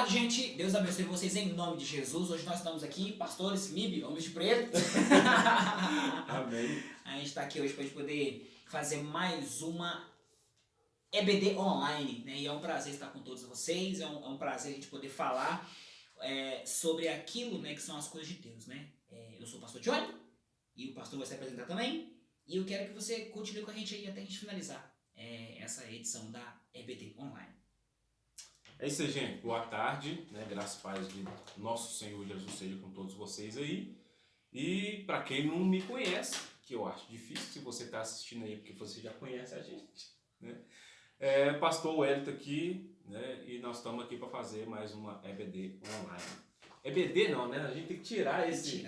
gente, Deus abençoe vocês em nome de Jesus. Hoje nós estamos aqui, pastores, MIB, homens de preto. Amém. A gente está aqui hoje para a gente poder fazer mais uma EBD online, né? E é um prazer estar com todos vocês, é um prazer a gente poder falar sobre aquilo, né, que são as coisas de Deus, né? Eu sou o pastor Johnny, e o pastor vai se apresentar também, e eu quero que você continue com a gente aí até a gente finalizar essa edição da EBD online. É isso aí, gente. Boa tarde, né? Graças e paz de nosso Senhor Jesus seja com todos vocês aí. E para quem não me conhece, que eu acho difícil, se você está assistindo aí porque você já conhece a gente, né? Pastor Wellington aqui, né? E nós estamos aqui para fazer mais uma EBD online. EBD não, né? A gente tem que tirar esse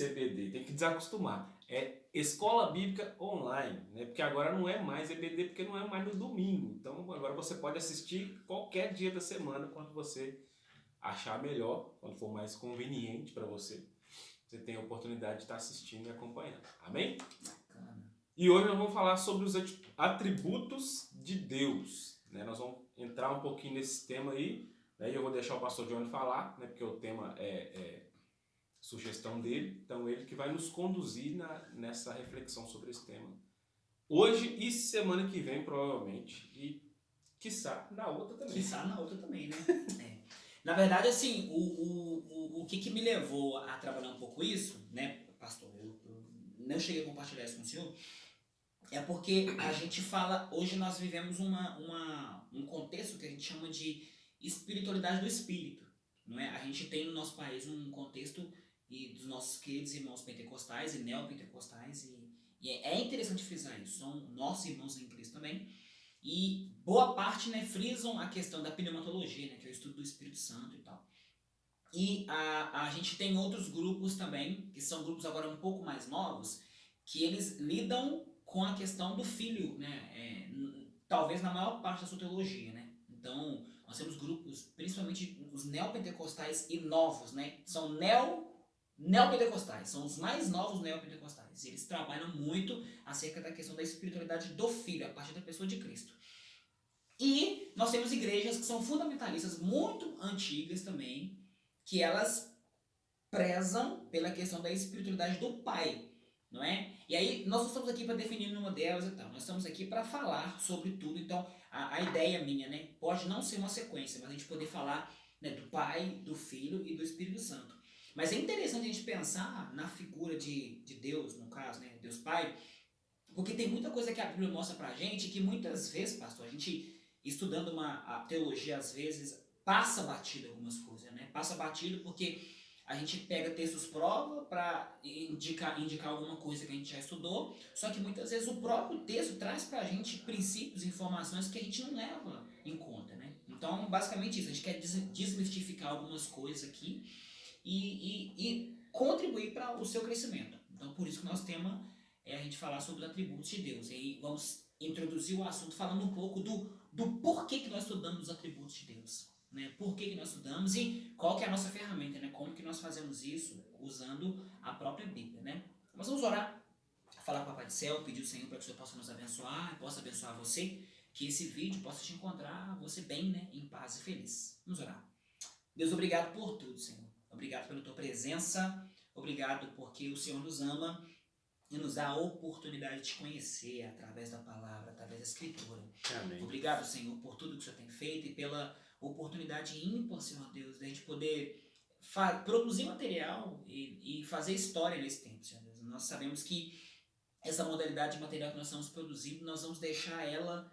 EBD, tem que desacostumar. É Escola Bíblica Online, né? Porque agora não é mais EBD, porque não é mais no domingo. Então agora você pode assistir qualquer dia da semana, quando você achar melhor, quando for mais conveniente para você. Você tem a oportunidade de estar assistindo e acompanhando. Amém? Bacana. E hoje nós vamos falar sobre os atributos de Deus, né? Nós vamos entrar um pouquinho nesse tema aí, né? E eu vou deixar o pastor Johnny falar, né? Porque o tema é sugestão dele, então ele que vai nos conduzir nessa reflexão sobre esse tema. Hoje e semana que vem, provavelmente, e quiçá na outra também. Quiçá na outra também, né? Na verdade, assim, o que me levou a trabalhar um pouco isso, né, pastor, eu não cheguei a compartilhar isso com o senhor, é porque a gente fala, hoje nós vivemos um contexto que a gente chama de espiritualidade do espírito, não é? A gente tem no nosso país um contexto dos nossos queridos irmãos pentecostais e neopentecostais, e é interessante frisar isso, são nossos irmãos em Cristo também, e boa parte, né, frisam a questão da pneumatologia, né, que é o estudo do Espírito Santo e tal. E a gente tem outros grupos também, que são grupos agora um pouco mais novos, que eles lidam com a questão do filho, né, talvez na maior parte da sua teologia, né. Então, nós temos grupos, principalmente os neopentecostais e novos, né, são neopentecostais, são os mais novos neopentecostais. Eles trabalham muito acerca da questão da espiritualidade do Filho, a partir da pessoa de Cristo. E nós temos igrejas que são fundamentalistas, muito antigas também, que elas prezam pela questão da espiritualidade do Pai, não é? E aí nós não estamos aqui para definir nenhuma delas e tal, nós estamos aqui para falar sobre tudo. Então a ideia minha, né, pode não ser uma sequência, mas a gente poder falar, né, do Pai, do Filho e do Espírito Santo. Mas é interessante a gente pensar na figura de Deus, no caso, né, Deus Pai, porque tem muita coisa que a Bíblia mostra pra gente que muitas vezes, pastor, a gente estudando a teologia às vezes passa batido algumas coisas, né? Passa batido porque a gente pega textos prova para indicar alguma coisa que a gente já estudou, só que muitas vezes o próprio texto traz pra gente princípios, informações que a gente não leva em conta, né? Então, basicamente isso, a gente quer desmistificar algumas coisas aqui e contribuir para o seu crescimento. Então, por isso que nosso tema é a gente falar sobre os atributos de Deus. E aí vamos introduzir o assunto falando um pouco do porquê que nós estudamos os atributos de Deus. Né? Por que nós estudamos e qual que é a nossa ferramenta, né? Como que nós fazemos isso usando a própria Bíblia. Né? Mas vamos orar, falar com o Papai do Céu, pedir ao Senhor para que o Senhor possa nos abençoar, possa abençoar você, que esse vídeo possa te encontrar você bem, né? Em paz e feliz. Vamos orar. Deus, obrigado por tudo, Senhor. Obrigado pela tua presença, obrigado porque o Senhor nos ama e nos dá a oportunidade de te conhecer através da palavra, através da escritura. Amém. Obrigado, Senhor, por tudo que o Senhor tem feito e pela oportunidade ímpar, Senhor Deus, de a gente poder produzir material e fazer história nesse tempo, Senhor Deus. Nós sabemos que essa modalidade de material que nós estamos produzindo, nós vamos deixar ela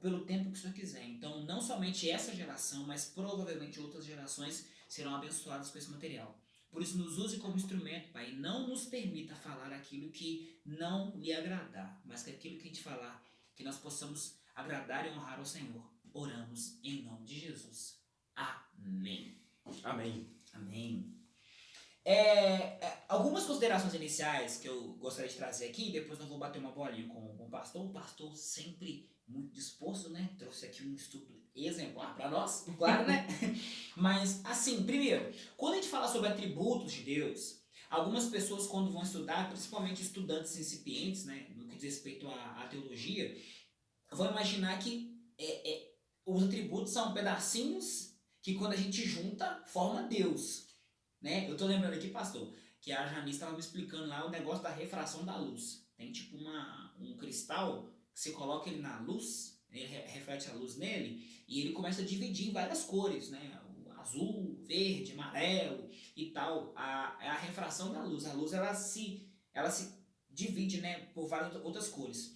pelo tempo que o Senhor quiser. Então, não somente essa geração, mas provavelmente outras gerações serão abençoadas com esse material. Por isso, nos use como instrumento, Pai, e não nos permita falar aquilo que não lhe agradar, mas que aquilo que a gente falar, que nós possamos agradar e honrar ao Senhor. Oramos em nome de Jesus. Amém. Amém. Amém. Algumas considerações iniciais que eu gostaria de trazer aqui, depois nós vou bater uma bolinha com o pastor sempre muito disposto, né? Trouxe aqui um estudo exemplar para nós, claro, né? Mas, assim, primeiro, quando a gente fala sobre atributos de Deus, algumas pessoas quando vão estudar, principalmente estudantes incipientes, né, no que diz respeito à teologia, vão imaginar que os atributos são pedacinhos que quando a gente junta, forma Deus, né? Eu tô lembrando aqui, pastor, que a Janice estava me explicando lá o negócio da refração da luz. Tem tipo um cristal que você coloca ele na luz, ele reflete a luz nele e ele começa a dividir em várias cores, né? O azul, verde, amarelo e tal. É a refração da luz. A luz ela se divide, né, por várias outras cores.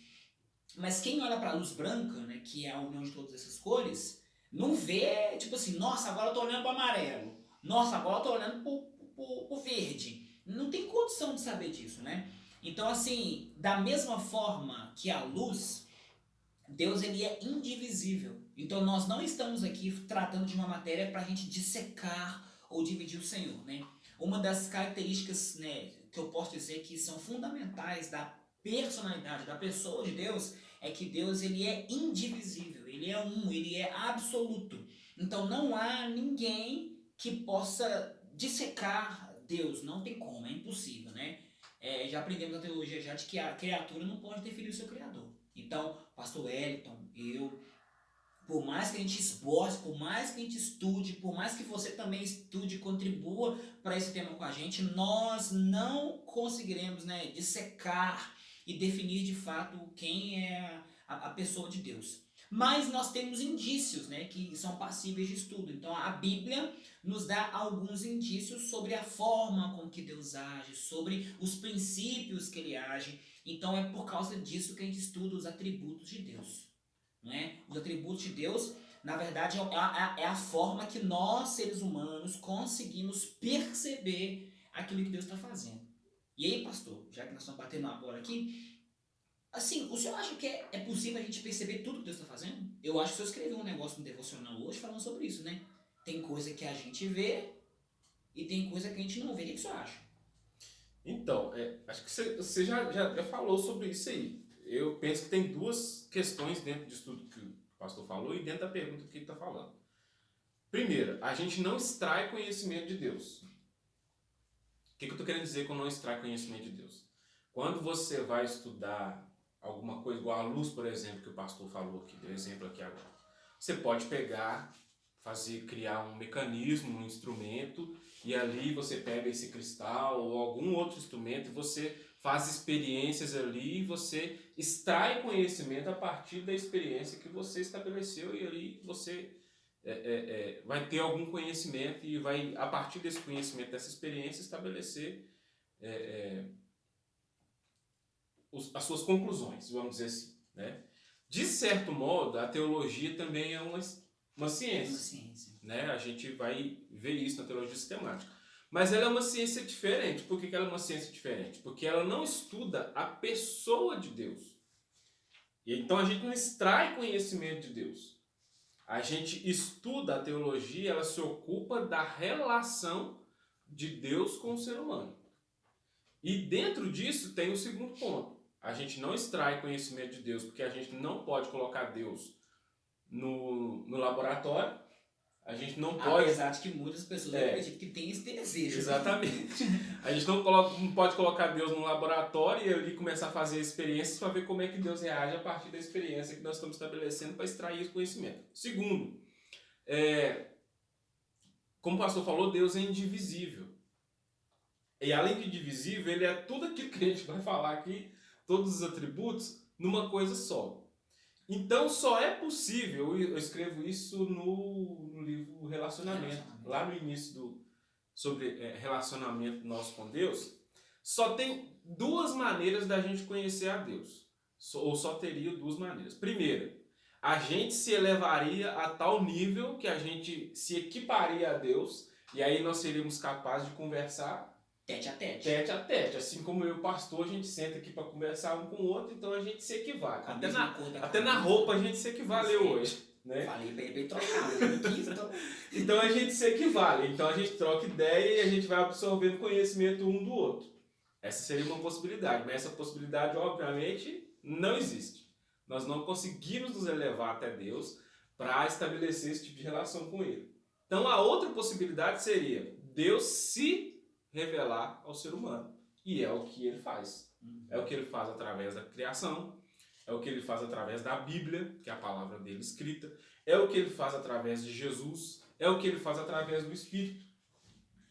Mas quem olha para a luz branca, né, que é a união de todas essas cores, não vê, tipo assim, nossa, agora eu tô olhando para amarelo. Nossa, agora eu tô olhando pro verde. Não tem condição de saber disso, né? Então, assim, da mesma forma que a luz, Deus ele é indivisível. Então, nós não estamos aqui tratando de uma matéria para a gente dissecar ou dividir o Senhor, né? Uma das características, né, que eu posso dizer que são fundamentais da personalidade da pessoa de Deus é que Deus ele é indivisível, ele é ele é absoluto. Então não há ninguém que possa dissecar Deus, não tem como, é impossível, né? Já aprendemos na teologia já de que a criatura não pode definir o seu criador. Então, pastor Wellington, eu, por mais que a gente esboce, por mais que a gente estude, por mais que você também estude e contribua para esse tema com a gente, nós não conseguiremos, né, dissecar e definir de fato quem é a pessoa de Deus. Mas nós temos indícios, né, que são passíveis de estudo. Então a Bíblia nos dá alguns indícios sobre a forma com que Deus age, sobre os princípios que ele age. Então é por causa disso que a gente estuda os atributos de Deus. Né? Os atributos de Deus, na verdade, é a forma que nós, seres humanos, conseguimos perceber aquilo que Deus está fazendo. E aí, pastor, já que nós estamos batendo uma bola aqui, assim, o senhor acha que é possível a gente perceber tudo que Deus está fazendo? Eu acho que o senhor escreveu um negócio no devocional hoje falando sobre isso, né? Tem coisa que a gente vê e tem coisa que a gente não vê. O que o senhor acha? Então, acho que você já falou sobre isso aí. Eu penso que tem duas questões dentro disso tudo que o pastor falou e dentro da pergunta que ele está falando. Primeiro, a gente não extrai conhecimento de Deus. O que eu estou querendo dizer com não extrai conhecimento de Deus? Quando você vai estudar alguma coisa, igual a luz, por exemplo, que o pastor falou aqui, deu exemplo aqui agora, você pode pegar, criar um mecanismo, um instrumento, e ali você pega esse cristal ou algum outro instrumento, você faz experiências ali, e você extrai conhecimento a partir da experiência que você estabeleceu, e ali você vai ter algum conhecimento e vai, a partir desse conhecimento, dessa experiência, estabelecer as suas conclusões, vamos dizer assim, né? De certo modo, a teologia também é uma ciência. Né? A gente vai ver isso na teologia sistemática. Mas ela é uma ciência diferente. Por que ela é uma ciência diferente? Porque ela não estuda a pessoa de Deus. E então a gente não extrai conhecimento de Deus. A gente estuda a teologia, ela se ocupa da relação de Deus com o ser humano. E dentro disso tem o segundo ponto. A gente não extrai conhecimento de Deus porque a gente não pode colocar Deus no laboratório. A gente não pode... Apesar de que muitas pessoas acreditam que tem esse desejo. Exatamente. A gente não pode colocar Deus no laboratório e ali começar a fazer experiências para ver como é que Deus reage a partir da experiência que nós estamos estabelecendo para extrair esse conhecimento. Segundo, como o pastor falou, Deus é indivisível. E além de indivisível, ele é tudo aquilo que a gente vai falar aqui, todos os atributos, numa coisa só. Então só é possível, eu escrevo isso no livro Relacionamento, lá no início sobre relacionamento nosso com Deus, só tem duas maneiras da gente conhecer a Deus, ou só teria duas maneiras. Primeira, a gente se elevaria a tal nível que a gente se equiparia a Deus, e aí nós seríamos capazes de conversar tete a tete. Tete a tete. Assim como eu e o pastor, a gente senta aqui para conversar um com o outro, então a gente se equivale. Até na roupa a gente se equivaleu hoje. Né? Falei bem trocado. Então a gente se equivale. Então a gente troca ideia e a gente vai absorvendo conhecimento um do outro. Essa seria uma possibilidade, mas essa possibilidade, obviamente, não existe. Nós não conseguimos nos elevar até Deus para estabelecer esse tipo de relação com Ele. Então a outra possibilidade seria Deus se revelar ao ser humano. E é o que ele faz. É o que ele faz através da criação, é o que ele faz através da Bíblia, que é a palavra dele escrita, é o que ele faz através de Jesus, é o que ele faz através do Espírito.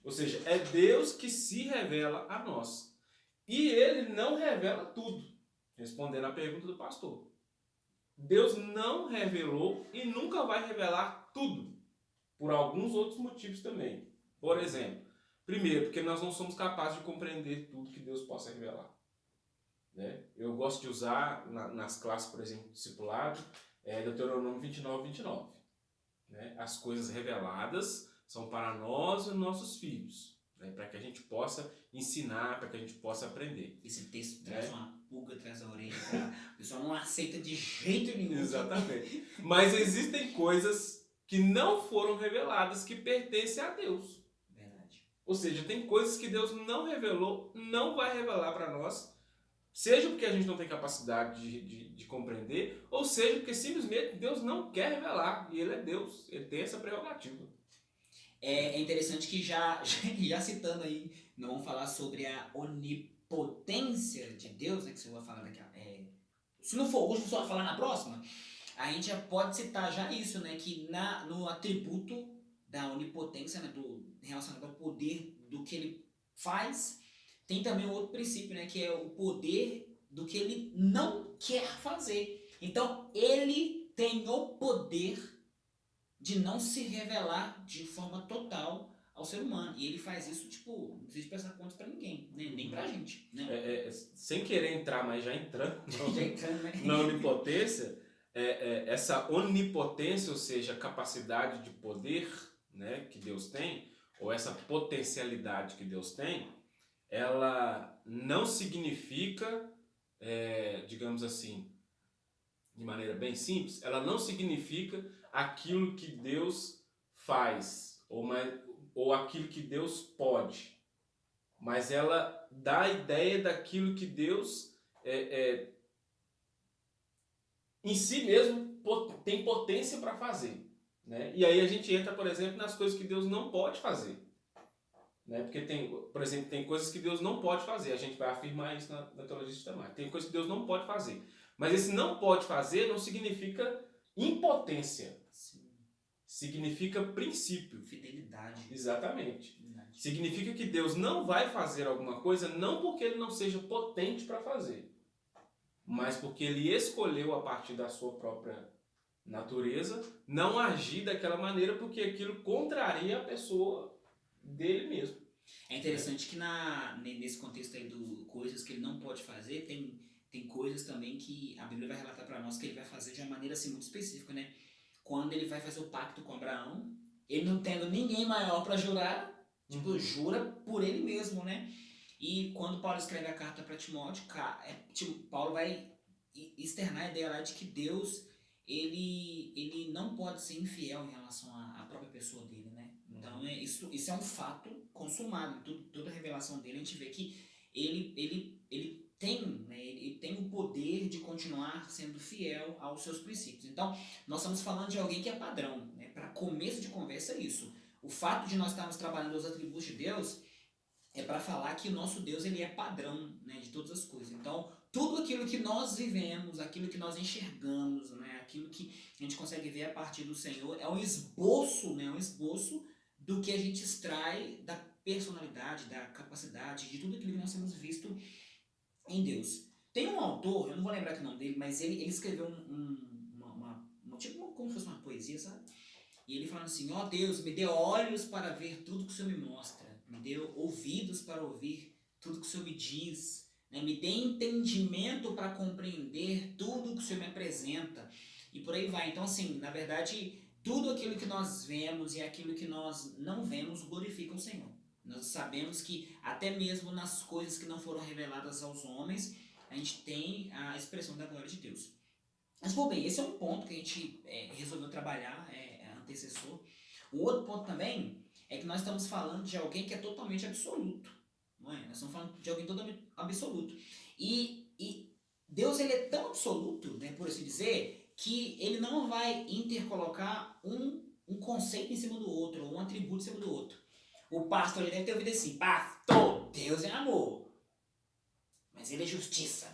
Ou seja, é Deus que se revela a nós. E ele não revela tudo, respondendo à pergunta do pastor. Deus não revelou e nunca vai revelar tudo, por alguns outros motivos também. Por exemplo, primeiro, porque nós não somos capazes de compreender tudo que Deus possa revelar. Né? Eu gosto de usar nas classes, por exemplo, discipulado, Deuteronômio 29, 29. Né? As coisas reveladas são para nós e nossos filhos, né? Para que a gente possa ensinar, para que a gente possa aprender. Esse texto traz uma pulga atrás da orelha, o pessoal não aceita de jeito nenhum. Exatamente. Mas existem coisas que não foram reveladas que pertencem a Deus. Verdade. Ou seja, tem coisas que Deus não revelou, não vai revelar para nós, seja porque a gente não tem capacidade de compreender, ou seja porque simplesmente Deus não quer revelar, e Ele é Deus, Ele tem essa prerrogativa. É interessante que já citando aí, nós vamos falar sobre a onipotência de Deus, né, que você vai falar daqui se não for hoje, você vai falar na próxima, a gente já pode citar já isso, né, que no atributo da onipotência, né, relacionado ao poder do que ele faz, tem também um outro princípio, né, que é o poder do que ele não quer fazer. Então, ele tem o poder de não se revelar de forma total ao ser humano. E ele faz isso, tipo, não precisa prestar contas pra ninguém, né? Nem pra gente. Né? Sem querer entrar, mas já entrando né? na onipotência, essa onipotência, ou seja, a capacidade de poder, né, que Deus tem, ou essa potencialidade que Deus tem, ela não significa, digamos assim, de maneira bem simples, ela não significa aquilo que Deus faz, ou aquilo que Deus pode, mas ela dá a ideia daquilo que Deus em si mesmo tem potência para fazer. Né? E aí a gente entra, por exemplo, nas coisas que Deus não pode fazer. Né? Porque por exemplo, tem coisas que Deus não pode fazer, a gente vai afirmar isso na teologia sistemática. Tem coisas que Deus não pode fazer. Mas esse não pode fazer não significa impotência. Sim. Significa princípio. Fidelidade. Exatamente. Significa que Deus não vai fazer alguma coisa não porque ele não seja potente para fazer, mas porque ele escolheu a partir da sua própria natureza não agir daquela maneira porque aquilo contraria a pessoa dele mesmo. É interessante que nesse contexto aí do coisas que ele não pode fazer, tem coisas também que a Bíblia vai relatar para nós que ele vai fazer de uma maneira assim muito específica, né? Quando ele vai fazer o pacto com Abraão, ele não tendo ninguém maior para jurar, tipo, jura por ele mesmo, né? E quando Paulo escreve a carta para Timóteo, Paulo vai externar a ideia lá de que Deus, ele não pode ser infiel em relação à própria pessoa dele, né? Então, isso é um fato consumado. Toda a revelação dele, a gente vê que ele tem o poder de continuar sendo fiel aos seus princípios. Então, nós estamos falando de alguém que é padrão. Né? Para começo de conversa é isso. O fato de nós estarmos trabalhando os atributos de Deus é para falar que o nosso Deus ele é padrão, né, de todas as coisas. Então, tudo aquilo que nós vivemos, aquilo que nós enxergamos, né, aquilo que a gente consegue ver a partir do Senhor, é um esboço, né, do que a gente extrai da personalidade, da capacidade, de tudo aquilo que nós temos visto em Deus. Tem um autor, eu não vou lembrar o nome dele, mas ele escreveu como se fosse uma poesia, sabe? E ele falando assim, ó Deus, me dê olhos para ver tudo que o Senhor me mostra, me dê ouvidos para ouvir tudo que o Senhor me diz, né? Me dê entendimento para compreender tudo que o Senhor me apresenta, e por aí vai. Então assim, na verdade, tudo aquilo que nós vemos e aquilo que nós não vemos glorifica o Senhor. Nós sabemos que até mesmo nas coisas que não foram reveladas aos homens, a gente tem a expressão da glória de Deus. Mas, por bem, esse é um ponto que a gente resolveu trabalhar, antecessor. O outro ponto também é que nós estamos falando de alguém que é totalmente absoluto. Não é? Nós estamos falando de alguém totalmente absoluto. E Deus ele é tão absoluto, né, por assim dizer, que ele não vai intercolocar um conceito em cima do outro, ou um atributo em cima do outro. O pastor ele deve ter ouvido assim, pastor, Deus é amor, mas ele é justiça.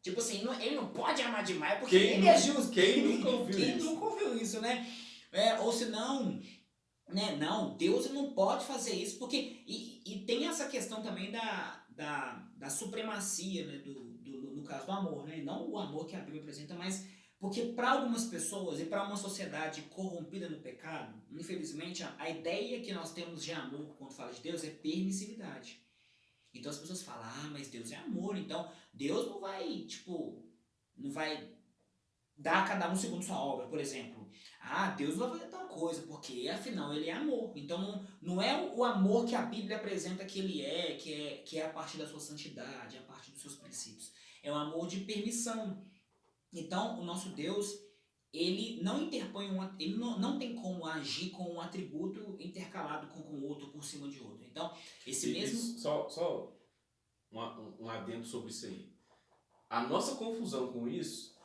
Tipo assim, ele não pode amar demais porque ele é justo. Quem nunca ouviu Quem isso? nunca ouviu isso, né? Ou se não, né? Não, Deus não pode fazer isso, porque. E tem essa questão também da supremacia, né? No caso do amor, né? Não o amor que a Bíblia apresenta, mas. Porque para algumas pessoas e para uma sociedade corrompida no pecado, infelizmente a ideia que nós temos de amor quando fala de Deus é permissividade. Então as pessoas falam, mas Deus é amor, então Deus não vai, tipo, não vai dar a cada um segundo sua obra, por exemplo. Deus não vai fazer tal coisa, porque afinal ele é amor. Então não é o amor que a Bíblia apresenta que ele que é a partir da sua santidade, a partir dos seus princípios. É um amor de permissão. Então o nosso Deus, ele não interpõe ele não tem como agir com um atributo intercalado com o outro, por cima de outro. Então, esse mesmo... Só um adendo sobre isso aí. A nossa confusão com isso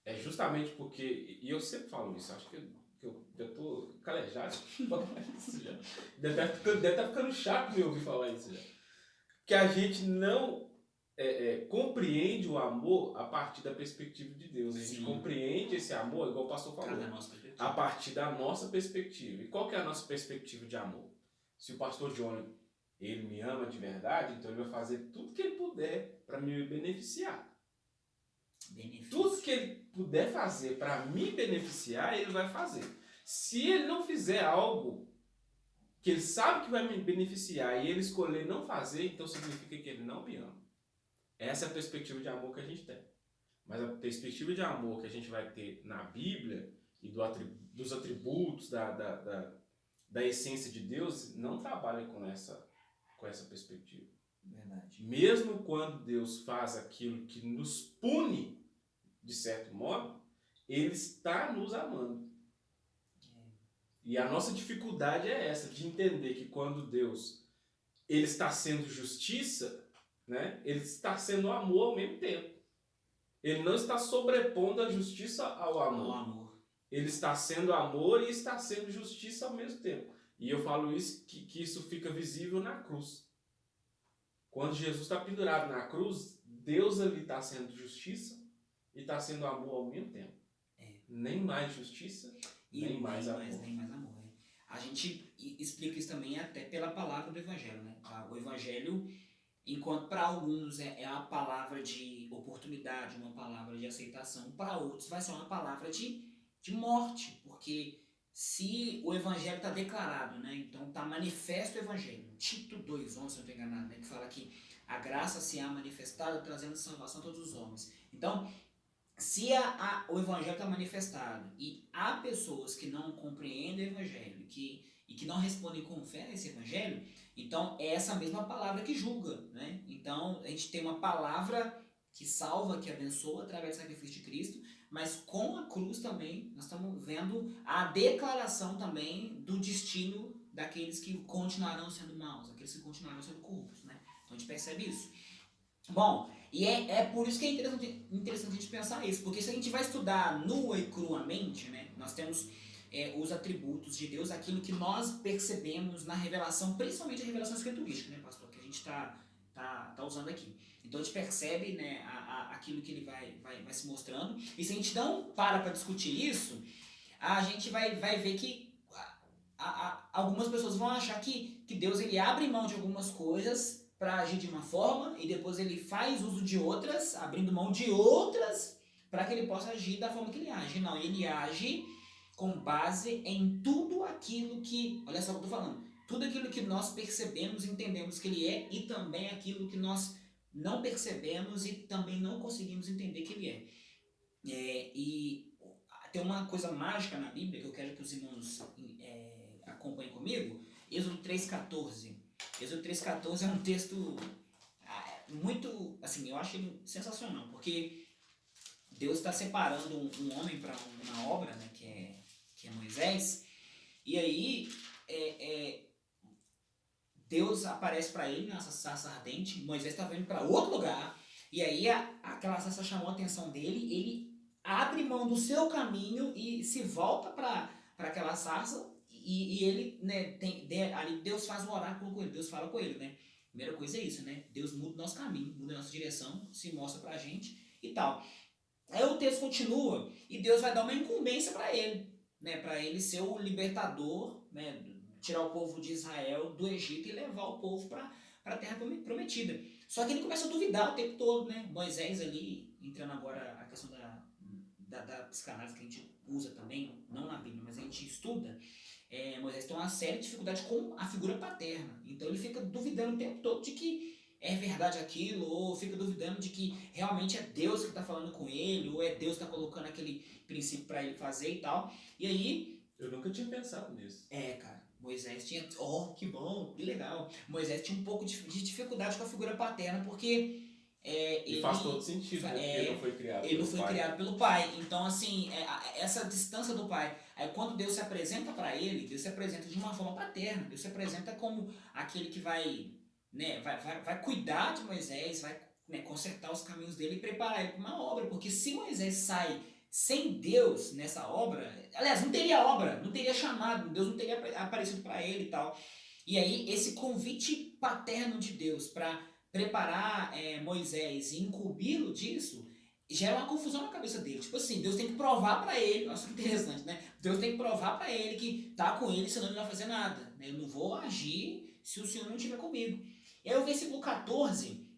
é justamente porque, e eu sempre falo isso, acho que eu já tô calejado de falar isso já. Deve estar ficando chato me ouvir falar isso já. Que a gente não compreende o amor a partir da perspectiva de Deus. A gente compreende esse amor, igual o pastor falou, a partir da nossa perspectiva. E qual que é a nossa perspectiva de amor? Se o pastor Johnny, ele me ama de verdade, então ele vai fazer tudo que ele puder para me beneficiar. Tudo que ele puder fazer para me beneficiar, ele vai fazer. Se ele não fizer algo que ele sabe que vai me beneficiar e ele escolher não fazer, então significa que ele não me ama. Essa é a perspectiva de amor que a gente tem. Mas a perspectiva de amor que a gente vai ter na Bíblia e dos atributos, da essência de Deus, não trabalha com essa perspectiva. Verdade. Mesmo quando Deus faz aquilo que nos pune, de certo modo, Ele está nos amando. E a nossa dificuldade é essa, de entender que quando Deus ele está sendo justiça, né, ele está sendo amor ao mesmo tempo. Ele não está sobrepondo a justiça ao amor. Ele está sendo amor e está sendo justiça ao mesmo tempo. E eu falo isso, que isso fica visível na cruz. Quando Jesus está pendurado na cruz, Deus ali está sendo justiça e está sendo amor ao mesmo tempo. Nem mais justiça, nem mais amor. Nem mais amor. A gente explica isso também até pela palavra do Evangelho, né? O Evangelho, enquanto para alguns é a palavra de oportunidade, uma palavra de aceitação, para outros vai ser uma palavra de morte, porque se o Evangelho está declarado, né? Então está manifesto o Evangelho. Tito 2:11, se não estou enganado, né? Que fala que a graça se há manifestada trazendo salvação a todos os homens. Então, se o Evangelho está manifestado e há pessoas que não compreendem o Evangelho e que não respondem com fé a esse Evangelho, então é essa mesma palavra que julga, né? Então a gente tem uma palavra que salva, que abençoa através do sacrifício de Cristo, mas com a cruz também nós estamos vendo a declaração também do destino daqueles que continuarão sendo maus, aqueles que continuarão sendo corruptos, né? Então a gente percebe isso. Bom, e é por isso que é interessante a gente pensar isso, porque se a gente vai estudar nua e cruamente, né, nós temos os atributos de Deus, aquilo que nós percebemos na revelação, principalmente a revelação escriturística, né, pastor, que a gente tá usando aqui. Então a gente percebe, né, aquilo que ele vai se mostrando, e se a gente não para discutir isso, a gente vai ver que algumas pessoas vão achar que Deus ele abre mão de algumas coisas para agir de uma forma e depois ele faz uso de outras, abrindo mão de outras, para que ele possa agir da forma que ele age. Não, ele age com base em tudo aquilo que, olha só o que eu estou falando, tudo aquilo que nós percebemos e entendemos que ele é, e também aquilo que nós não percebemos e também não conseguimos entender que ele é. E tem uma coisa mágica na Bíblia que eu quero que os irmãos acompanhem comigo, Êxodo 3,14. Êxodo 3,14 é um texto muito, assim, eu acho ele sensacional, porque Deus está separando um homem para uma obra, né, que é Moisés, e aí Deus aparece para ele nessa sarça ardente, Moisés está vendo para outro lugar, e aí aquela sarça chamou a atenção dele, ele abre mão do seu caminho e se volta para aquela sarça, e ele, né, ali Deus faz um oráculo com ele, Deus fala com ele, né? Primeira coisa é isso, né? Deus muda o nosso caminho, muda a nossa direção, se mostra pra gente e tal. Aí o texto continua e Deus vai dar uma incumbência para ele, né, para ele ser o libertador, né, tirar o povo de Israel do Egito e levar o povo para a terra prometida. Só que ele começa a duvidar o tempo todo, né? Moisés ali, entrando agora a questão da psicanálise que a gente usa também, não na Bíblia, mas a gente estuda, Moisés tem uma séria dificuldade com a figura paterna. Então ele fica duvidando o tempo todo de que é verdade aquilo, ou fica duvidando de que realmente é Deus que está falando com ele, ou é Deus que está colocando aquele princípio para ele fazer e tal. E aí... Eu nunca tinha pensado nisso. Cara, Moisés tinha... que bom, que legal. Moisés tinha um pouco de dificuldade com a figura paterna, porque... E faz todo sentido, né? Porque ele não foi criado ele não foi criado pelo pai. Então, assim, essa distância do pai. Aí, quando Deus se apresenta para ele, Deus se apresenta de uma forma paterna. Deus se apresenta como aquele que vai, né, vai cuidar de Moisés, vai, né, consertar os caminhos dele e preparar ele para uma obra. Porque se Moisés sai sem Deus nessa obra, aliás, não teria obra, não teria chamado, Deus não teria aparecido para ele e tal. E aí, esse convite paterno de Deus para preparar Moisés e incumbi-lo disso, gera uma confusão na cabeça dele. Tipo assim, Deus tem que provar para ele, nossa, que interessante, né? Deus tem que provar para ele que tá com ele, senão ele não vai fazer nada. Né? Eu não vou agir se o Senhor não estiver comigo. E aí o versículo 14,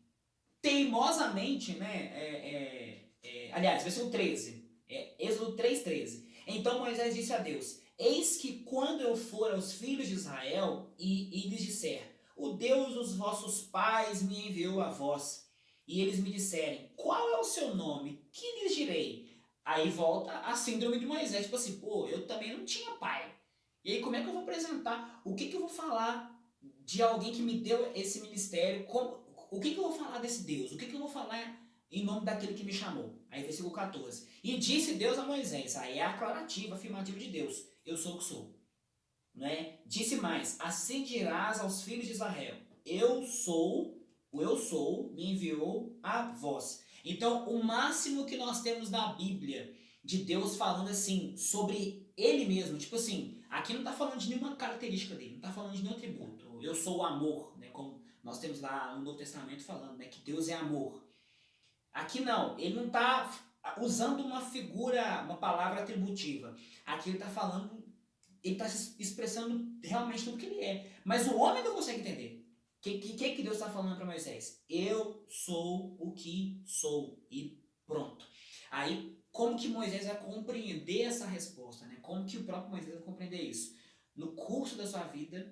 teimosamente, né? Aliás, versículo 13, Êxodo 3,13. Então Moisés disse a Deus: eis que quando eu for aos filhos de Israel e lhes disser: o Deus dos vossos pais me enviou a vós, e eles me disserem: qual é o seu nome? Que lhes direi? Aí volta a síndrome de Moisés, tipo assim, eu também não tinha pai. E aí como é que eu vou apresentar? O que eu vou falar de alguém que me deu esse ministério? O que eu vou falar desse Deus? O que eu vou falar em nome daquele que me chamou? Aí versículo 14. E disse Deus a Moisés, aí é a aclarativa, afirmativa de Deus: eu sou o que sou. Né? Disse mais: assim dirás aos filhos de Israel: eu sou, me enviou a vós. Então, o máximo que nós temos da Bíblia de Deus falando assim sobre ele mesmo, tipo assim, aqui não está falando de nenhuma característica dele, não está falando de nenhum atributo. Eu sou o amor, né? Como nós temos lá no Novo Testamento falando, né, que Deus é amor. Aqui não, ele não está usando uma figura, uma palavra atributiva. Aqui ele está falando, ele está expressando realmente tudo que ele é. Mas o homem não consegue entender. O que Deus está falando para Moisés? Eu sou o que sou. E pronto. Aí, como que Moisés vai compreender essa resposta? Né? Como que o próprio Moisés vai compreender isso? No curso da sua vida,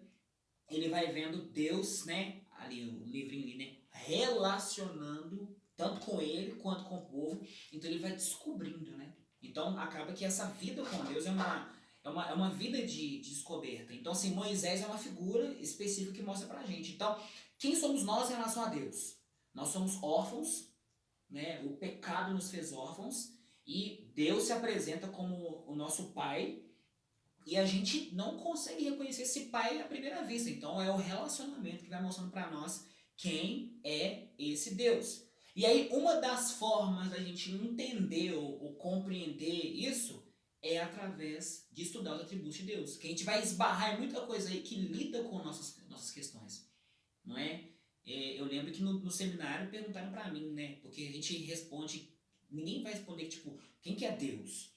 ele vai vendo Deus, né? Ali, o livrinho ali, né? Relacionando tanto com ele quanto com o povo. Então ele vai descobrindo, né? Então acaba que essa vida com Deus é uma vida de descoberta. Então, assim, Moisés é uma figura específica que mostra pra gente. Então, quem somos nós em relação a Deus? Nós somos órfãos, né? O pecado nos fez órfãos e Deus se apresenta como o nosso pai e a gente não consegue reconhecer esse pai à primeira vista. Então, é o relacionamento que vai mostrando pra nós quem é esse Deus. E aí, uma das formas da gente entender ou compreender isso é através de estudar os atributos de Deus. Que a gente vai esbarrar em muita coisa aí que lida com nossas questões. Não é? Eu lembro que no seminário perguntaram para mim, né? Porque a gente responde, ninguém vai responder, tipo, quem que é Deus?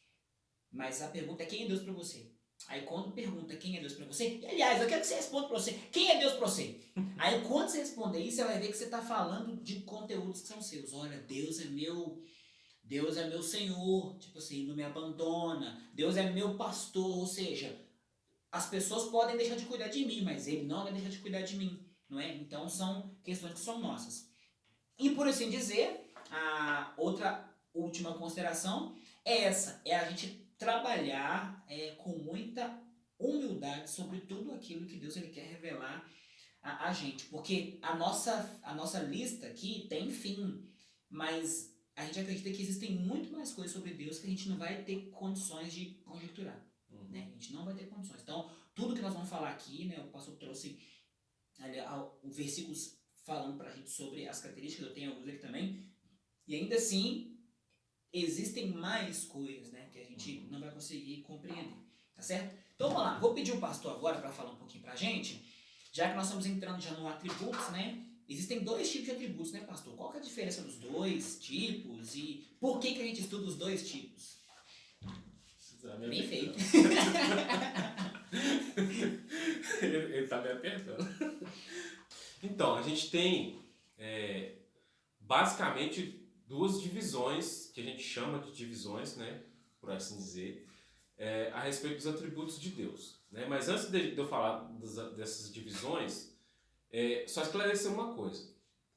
Mas a pergunta é: quem é Deus para você? Aí quando pergunta quem é Deus para você, e, aliás, eu quero que você responda para você, quem é Deus para você? Aí quando você responder isso, você vai ver que você está falando de conteúdos que são seus. Olha, Deus é meu Senhor, tipo assim, não me abandona. Deus é meu pastor, ou seja, as pessoas podem deixar de cuidar de mim, mas Ele não vai deixar de cuidar de mim, não é? Então são questões que são nossas. E por assim dizer, a outra última consideração é essa, é a gente trabalhar com muita humildade sobre tudo aquilo que Deus ele quer revelar a gente, porque a nossa lista aqui tem fim, mas a gente acredita que existem muito mais coisas sobre Deus que a gente não vai ter condições de conjecturar, né? A gente não vai ter condições. Então, tudo que nós vamos falar aqui, né, o pastor trouxe ali, versículos falando pra gente sobre as características, eu tenho alguns aqui também, e ainda assim existem mais coisas, né, que a gente não vai conseguir compreender, tá certo? Então vamos lá, vou pedir o pastor agora para falar um pouquinho pra gente, já que nós estamos entrando já no atributos, né? Existem dois tipos de atributos, né, pastor? Qual que é a diferença dos dois tipos e por que a gente estuda os dois tipos? Tá me Bem apertando. feito. Ele tá me apertando. Então, a gente tem basicamente duas divisões, que a gente chama de divisões, né, por assim dizer, a respeito dos atributos de Deus. Né? Mas antes de eu falar dessas divisões, só esclarecer uma coisa.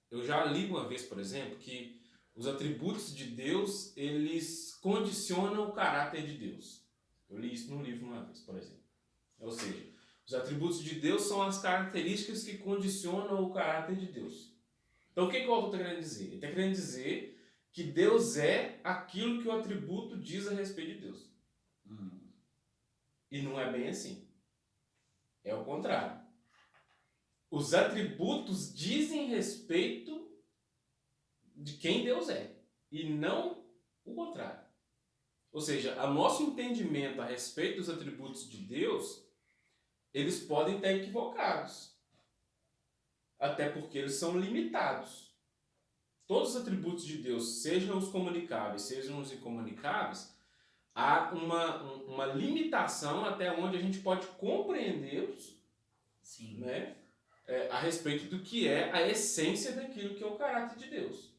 Eu já li uma vez, por exemplo, que os atributos de Deus, eles condicionam o caráter de Deus. Eu li isso num livro uma vez, por exemplo. Ou seja, os atributos de Deus são as características que condicionam o caráter de Deus. Então o que o autor está querendo dizer? Ele está querendo dizer que Deus é aquilo que o atributo diz a respeito de Deus. E não é bem assim. É o contrário. Os atributos dizem respeito de quem Deus é. E não o contrário. Ou seja, o nosso entendimento a respeito dos atributos de Deus, eles podem estar equivocados. Até porque eles são limitados. Todos os atributos de Deus, sejam os comunicáveis, sejam os incomunicáveis, há uma limitação até onde a gente pode compreendê-los, né, a respeito do que é a essência daquilo que é o caráter de Deus.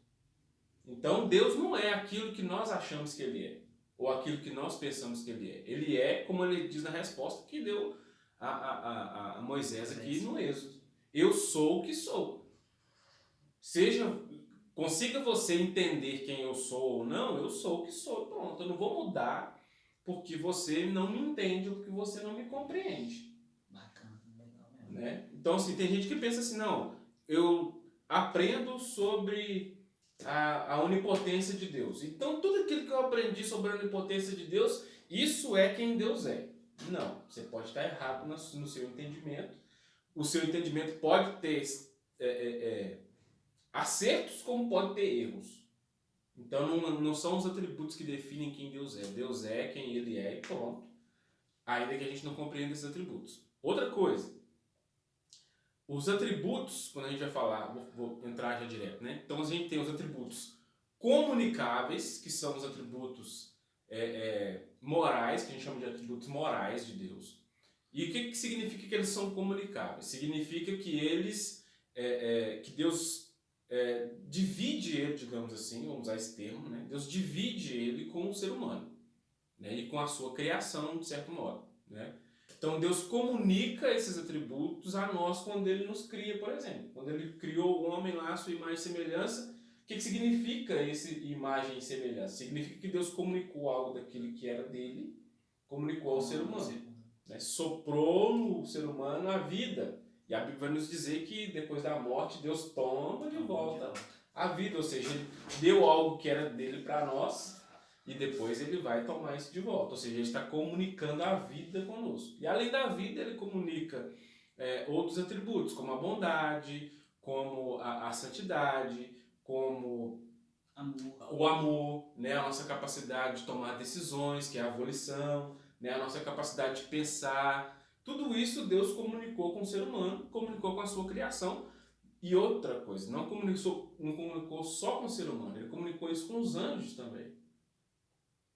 Então, Deus não é aquilo que nós achamos que Ele é, ou aquilo que nós pensamos que Ele é. Ele é, como Ele diz na resposta que deu a Moisés aqui no Êxodo. Eu sou o que sou. Consiga você entender quem eu sou ou não, eu sou o que sou. Pronto, eu não vou mudar porque você não me entende ou porque você não me compreende. Bacana, legal mesmo. Né? Então, assim, tem gente que pensa assim, não, eu aprendo sobre a onipotência de Deus. Então, tudo aquilo que eu aprendi sobre a onipotência de Deus, isso é quem Deus é. Não, você pode estar errado no seu entendimento. O seu entendimento pode ter acertos como pode ter erros. Então não são os atributos que definem quem Deus é. Deus é quem Ele é e pronto. Ainda que a gente não compreenda esses atributos. Outra coisa. Os atributos, quando a gente vai falar, vou entrar já direto, né? Então a gente tem os atributos comunicáveis, que são os atributos morais, que a gente chama de atributos morais de Deus. E o que significa que eles são comunicáveis? Significa que eles, que Deus divide ele, digamos assim, vamos usar esse termo, né? Deus divide ele com o ser humano, né? E com a sua criação, de certo modo, né? Então Deus comunica esses atributos a nós quando Ele nos cria, por exemplo. Quando Ele criou o homem lá, a sua imagem e semelhança, o que significa esse imagem e semelhança? Significa que Deus comunicou algo daquilo que era dele, comunicou ao ser humano. Né? Soprou no ser humano a vida. E a Bíblia vai nos dizer que depois da morte Deus toma de volta a vida. Ou seja, Ele deu algo que era dele para nós e depois Ele vai tomar isso de volta. Ou seja, Ele está comunicando a vida conosco. E além da vida, Ele comunica outros atributos, como a bondade, como a santidade, como o amor, né? A nossa capacidade de tomar decisões, que é a volição, né? A nossa capacidade de pensar. Tudo isso Deus comunicou com o ser humano, comunicou com a sua criação. E outra coisa, não comunicou só com o ser humano, Ele comunicou isso com os anjos também.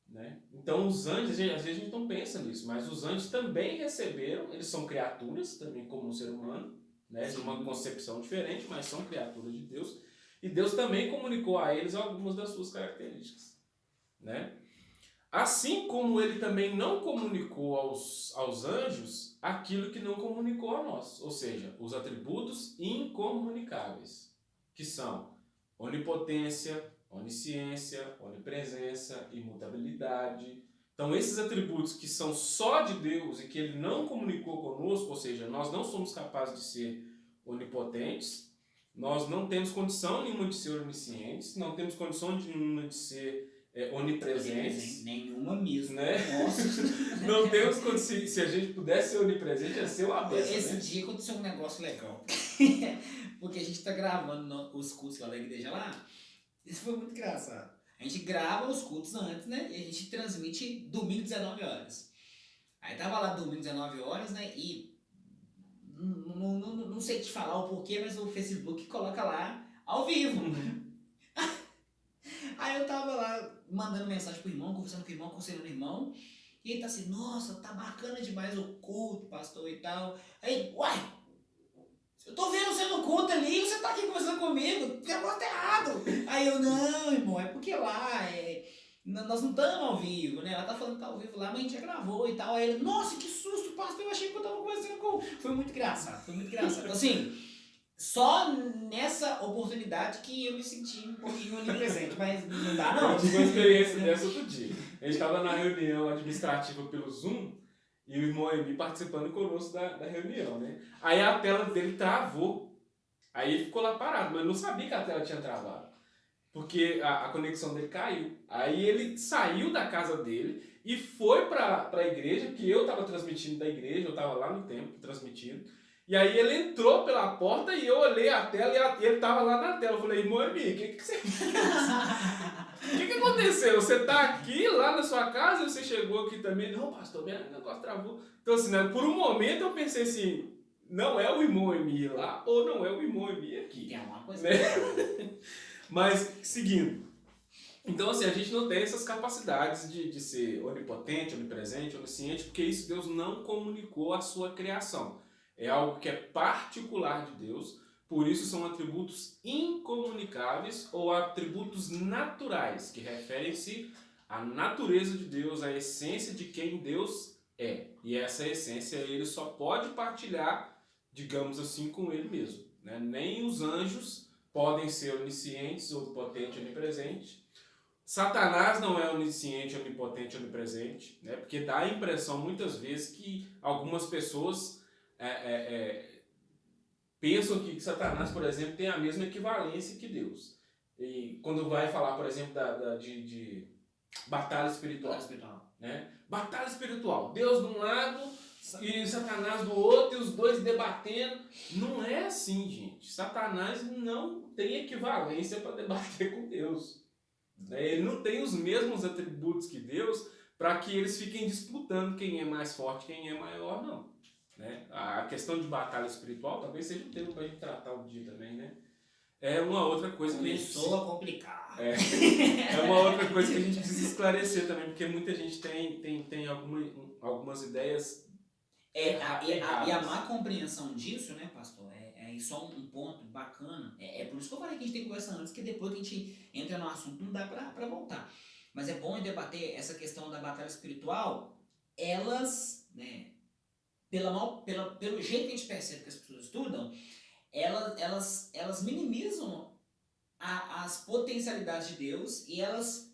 Né? Então os anjos, às vezes a gente não pensa nisso, mas os anjos também receberam, eles são criaturas, também como um ser humano, né? De uma concepção diferente, mas são criaturas de Deus. E Deus também comunicou a eles algumas das suas características. Né? Assim como Ele também não comunicou aos anjos aquilo que não comunicou a nós. Ou seja, os atributos incomunicáveis, que são onipotência, onisciência, onipresença, imutabilidade. Então esses atributos que são só de Deus e que Ele não comunicou conosco, ou seja, nós não somos capazes de ser onipotentes, nós não temos condição nenhuma de ser oniscientes, não temos condição nenhuma de ser onipresentes. Nenhuma mesmo. Né? Nossa. Não temos condição. Se a gente pudesse ser onipresente, ia ser uma benção. Esse né? dia aconteceu um negócio legal. Porque a gente tá gravando os cultos lá da igreja lá. Isso foi muito engraçado. A gente grava os cultos antes, né? E a gente transmite domingo 19 horas. Aí tava lá domingo 19 horas, né? E não sei te falar o porquê, mas o Facebook coloca lá ao vivo. Aí eu tava lá mandando mensagem pro irmão, conversando com o irmão, aconselhando o irmão. E ele tá assim, nossa, tá bacana demais o culto, pastor e tal. Aí, uai, eu tô vendo você no culto ali, você tá aqui conversando comigo, o negócio tá errado. Aí eu, não, irmão, é porque lá nós não estamos ao vivo, né? Ela tá falando que tá ao vivo lá, mas a gente já gravou e tal. Aí ele, nossa, que susto, pastor, eu achei que eu tava conversando com... Foi muito engraçado, foi muito engraçado. Assim, só nessa oportunidade que eu me senti um pouquinho ali presente, mas não dá não. Eu tive uma experiência dessa outro dia. A gente estava na reunião administrativa pelo Zoom e o irmão Emi participando conosco da reunião, né? Aí a tela dele travou. Aí ele ficou lá parado, mas não sabia que a tela tinha travado. Porque a conexão dele caiu. Aí ele saiu da casa dele e foi para a igreja, que eu estava transmitindo da igreja, eu estava lá no templo transmitindo. E aí ele entrou pela porta e eu olhei a tela e ele estava lá na tela. Eu falei, irmão Emi, o que você fez? O que aconteceu? Você está aqui, lá na sua casa, e você chegou aqui também? Não, pastor, meu negócio travou. Então assim, né, por um momento eu pensei assim, não é o irmão Emi lá ou não é o irmão Emi aqui. Tem uma coisa, né? Mas, seguindo. Então, assim, a gente não tem essas capacidades de ser onipotente, onipresente, onisciente, porque isso Deus não comunicou à sua criação. É algo que é particular de Deus, por isso são atributos incomunicáveis ou atributos naturais, que referem-se à natureza de Deus, à essência de quem Deus é. E essa essência ele só pode partilhar, digamos assim, com ele mesmo. Né? Nem os anjos podem ser oniscientes, onipotente, onipresente. Satanás não é onisciente, onipotente, onipresente, né? Porque dá a impressão muitas vezes que algumas pessoas pensam que Satanás, por exemplo, tem a mesma equivalência que Deus. E quando vai falar, por exemplo, de batalha espiritual. Né? Batalha espiritual. Deus de um lado e Satanás do outro, e os dois debatendo. Não é assim, gente. Satanás não tem equivalência para debater com Deus. Ele não tem os mesmos atributos que Deus para que eles fiquem disputando quem é mais forte, quem é maior, não. Né? A questão de batalha espiritual talvez seja um tema para a gente tratar um dia também, né? É uma outra coisa que a gente começou a complicar. É uma outra coisa que a gente precisa esclarecer também, porque muita gente tem algumas ideias e a má compreensão disso, né, pastor, é só um ponto bacana. É por isso que eu falei que a gente tem que conversar antes, que depois que a gente entra no assunto não dá pra voltar. Mas é bom debater essa questão da batalha espiritual. Elas, né, pelo jeito que a gente percebe que as pessoas estudam, elas minimizam as potencialidades de Deus e elas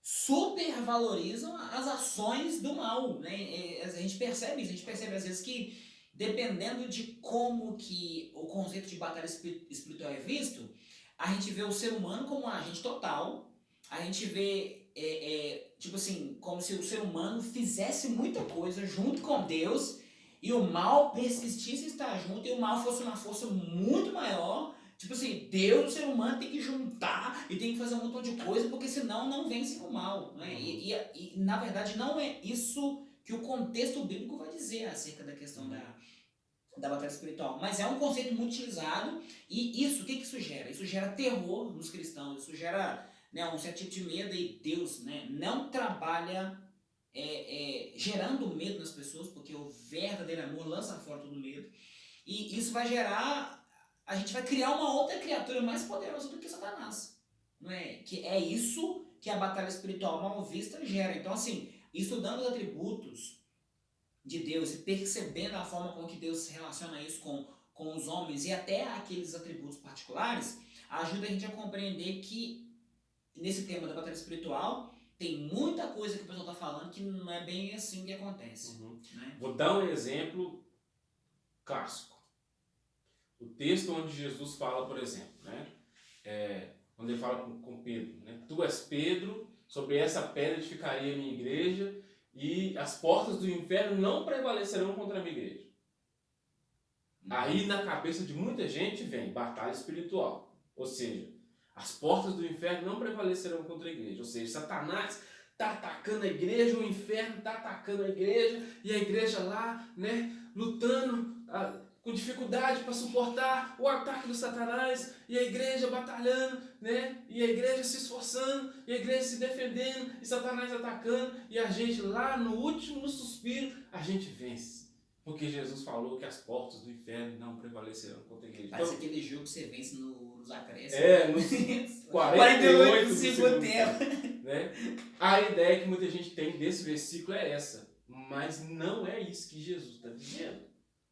supervalorizam as ações do mal, né? A gente percebe isso, a gente percebe às vezes que dependendo de como que o conceito de batalha espiritual é visto, a gente vê o ser humano como um agente total, a gente vê, tipo assim, como se o ser humano fizesse muita coisa junto com Deus e o mal persistisse em estar junto e o mal fosse uma força muito maior. Tipo assim, Deus e o ser humano tem que juntar e tem que fazer um montão de coisa, porque senão não vence o mal. Né? E na verdade não é isso que o contexto bíblico vai dizer acerca da questão da batalha espiritual. Mas é um conceito muito utilizado e isso, o que isso gera? Isso gera terror nos cristãos, isso gera, né, um certo tipo de medo e Deus, né, não trabalha gerando medo nas pessoas, porque o verdadeiro amor lança fora todo medo. E isso vai gerar... A gente vai criar uma outra criatura mais poderosa do que Satanás. Não é? Que é isso que a batalha espiritual mal vista gera. Então, assim, estudando os atributos de Deus e percebendo a forma com que Deus se relaciona isso com os homens e até aqueles atributos particulares, ajuda a gente a compreender que nesse tema da batalha espiritual tem muita coisa que o pessoal está falando que não é bem assim que acontece. Né? Vou dar um exemplo clássico. O texto onde Jesus fala, por exemplo, né? Quando ele fala com Pedro, né? Tu és Pedro, sobre essa pedra edificaria a minha igreja e as portas do inferno não prevalecerão contra a minha igreja. Aí na cabeça de muita gente vem batalha espiritual, ou seja, as portas do inferno não prevalecerão contra a igreja, ou seja, Satanás está atacando a igreja, o inferno está atacando a igreja e a igreja lá, né, lutando com dificuldade para suportar o ataque do Satanás, e a igreja batalhando, né? E a igreja se esforçando, e a igreja se defendendo, e Satanás atacando, e a gente lá no último suspiro, a gente vence. Porque Jesus falou que as portas do inferno não prevalecerão contra a igreja. Parece aquele jogo que você vence nos acréscimos. Nos 48 do segundo tempo. Né? A ideia que muita gente tem desse versículo é essa. Mas não é isso que Jesus está dizendo.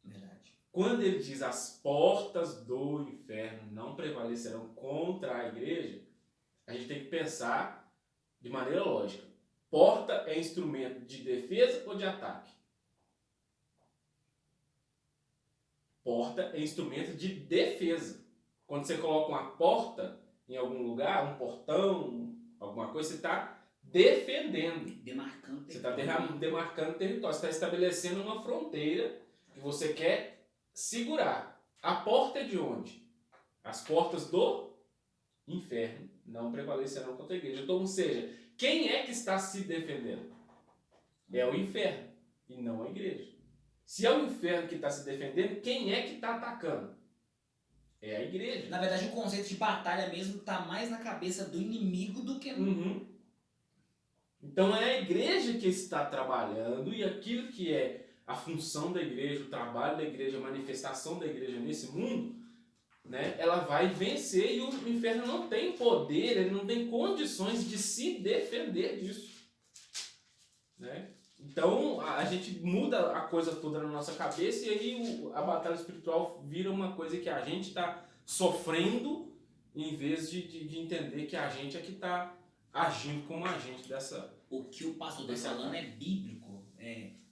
Verdade. Quando ele diz as portas do inferno não prevalecerão contra a igreja, a gente tem que pensar de maneira lógica. Porta é instrumento de defesa ou de ataque? Porta é instrumento de defesa. Quando você coloca uma porta em algum lugar, um portão, alguma coisa, você está defendendo. Demarcando território. Você está demarcando território. Você está estabelecendo uma fronteira que você quer segurar. A porta é de onde? As portas do inferno não prevalecerão contra a igreja. Então, ou seja, quem é que está se defendendo? É o inferno e não a igreja. Se é o inferno que está se defendendo, quem é que está atacando? É a igreja. Na verdade, o conceito de batalha mesmo está mais na cabeça do inimigo do que Então é a igreja que está trabalhando, e aquilo que é a função da igreja, o trabalho da igreja, a manifestação da igreja nesse mundo, né, ela vai vencer, e o inferno não tem poder, ele não tem condições de se defender disso. Né? Então a gente muda a coisa toda na nossa cabeça, e aí a batalha espiritual vira uma coisa que a gente está sofrendo, em vez de entender que a gente é que está agindo como agente dessa... O que o pastor está falando é bíblico.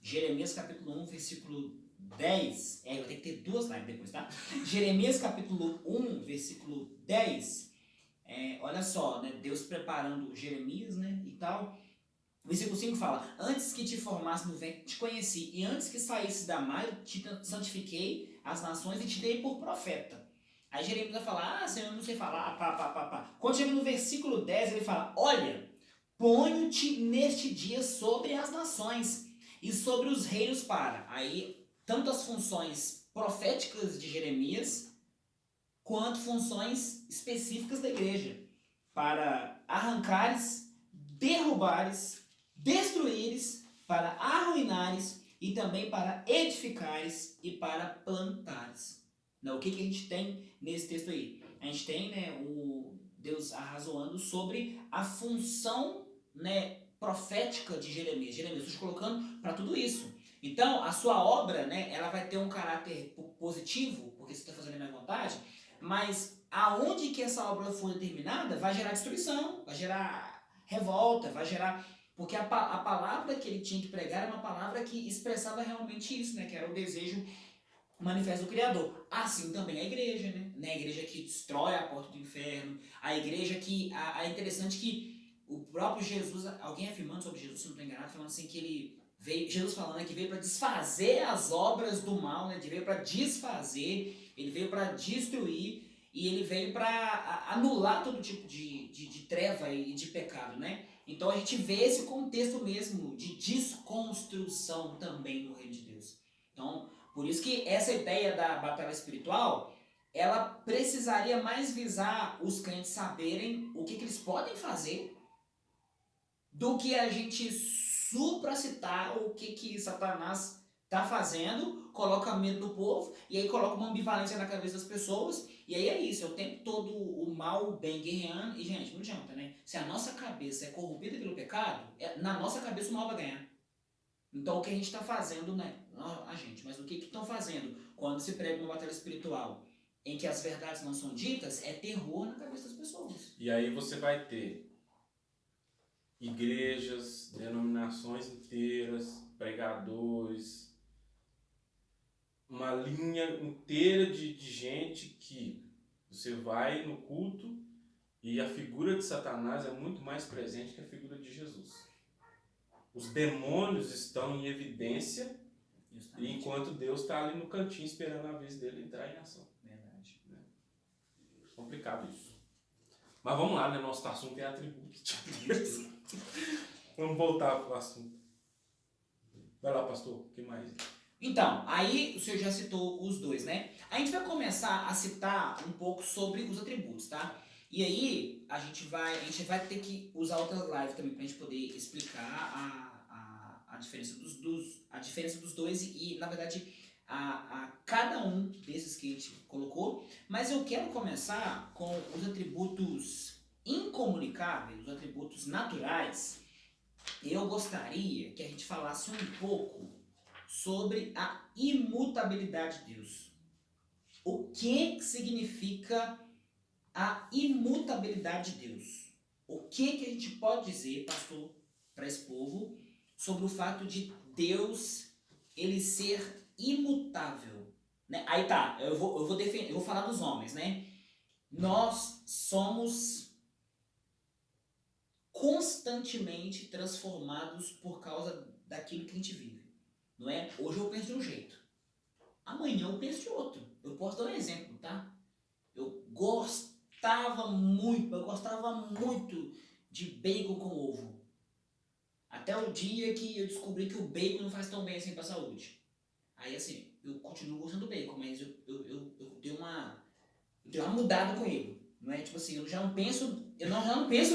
Jeremias capítulo 1, versículo 10. Vai ter que ter duas lives depois, tá? Jeremias capítulo 1, versículo 10. Olha só, né? Deus preparando Jeremias, né? E tal. O versículo 5 fala: antes que te formasse no ventre, te conheci, e antes que saísse da mãe, te santifiquei as nações e te dei por profeta. Aí Jeremias vai falar: Senhor, eu não sei falar, pá. Quando chega no versículo 10, ele fala: olha, ponho-te neste dia sobre as nações e sobre os reinos para. Aí, tanto as funções proféticas de Jeremias, quanto funções específicas da igreja, para arrancares, derrubares, destruíres, para arruinares e também para edificares e para plantares. Não, o que a gente tem nesse texto aí? A gente tem, né, o Deus arrazoando sobre a função, né, profética de Jeremias. Jeremias, estou te colocando para tudo isso. Então, a sua obra, né, ela vai ter um caráter positivo, porque você está fazendo a minha vontade, mas aonde que essa obra for determinada, vai gerar destruição, vai gerar revolta, vai gerar... Porque a palavra que ele tinha que pregar era uma palavra que expressava realmente isso, né, que era o desejo manifesto do Criador. Assim também a igreja, né? A igreja que destrói a porta do inferno, a igreja que... É interessante que o próprio Jesus, alguém afirmando sobre Jesus, se não estou enganado, falando assim que ele veio, Jesus falando, né, que veio para desfazer as obras do mal, né? Veio para desfazer, ele veio para destruir, e ele veio para anular todo tipo de treva e de pecado, né? Então a gente vê esse contexto mesmo de desconstrução também no reino de Deus. Então, por isso que essa ideia da batalha espiritual, ela precisaria mais visar os crentes saberem o que eles podem fazer, do que a gente supracitar o que Satanás está fazendo, coloca medo no povo, e aí coloca uma ambivalência na cabeça das pessoas, e aí é isso, é o tempo todo o mal, o bem guerreando, e gente, não adianta, né? Se a nossa cabeça é corrompida pelo pecado, na nossa cabeça o mal vai ganhar. Então o que a gente está fazendo, né? Não a gente, mas o que estão fazendo quando se prega uma batalha espiritual em que as verdades não são ditas, é terror na cabeça das pessoas. E aí você vai ter igrejas, denominações inteiras, pregadores, uma linha inteira de gente que você vai no culto e a figura de Satanás é muito mais presente que a figura de Jesus. Os demônios estão em evidência, enquanto Deus está ali no cantinho esperando a vez dele entrar em ação. Verdade. Né? Complicado isso. Mas vamos lá, né? Nosso assunto é atributos de Deus. Vamos voltar para o assunto. Vai lá, pastor. O que mais? Então, aí o senhor já citou os dois, né? A gente vai começar a citar um pouco sobre os atributos, tá? E aí a gente vai ter que usar outras lives também pra gente poder explicar a diferença a diferença dos dois e na verdade, a cada um desses que a gente colocou. Mas eu quero começar com os atributos incomunicáveis, os atributos naturais. Eu gostaria que a gente falasse um pouco sobre a imutabilidade de Deus. O que significa a imutabilidade de Deus? O que a gente pode dizer, pastor, para esse povo sobre o fato de Deus ele ser imutável? Né? Aí tá, eu vou falar dos homens, né? Nós somos constantemente transformados por causa daquilo que a gente vive. Não é? Hoje eu penso de um jeito, amanhã eu penso de outro. Eu posso dar um exemplo, tá? Eu gostava muito de bacon com ovo. Até o dia que eu descobri que o bacon não faz tão bem assim pra saúde. Aí assim, eu continuo gostando do bacon, mas eu dei uma mudada com ele. Não é tipo assim, já não penso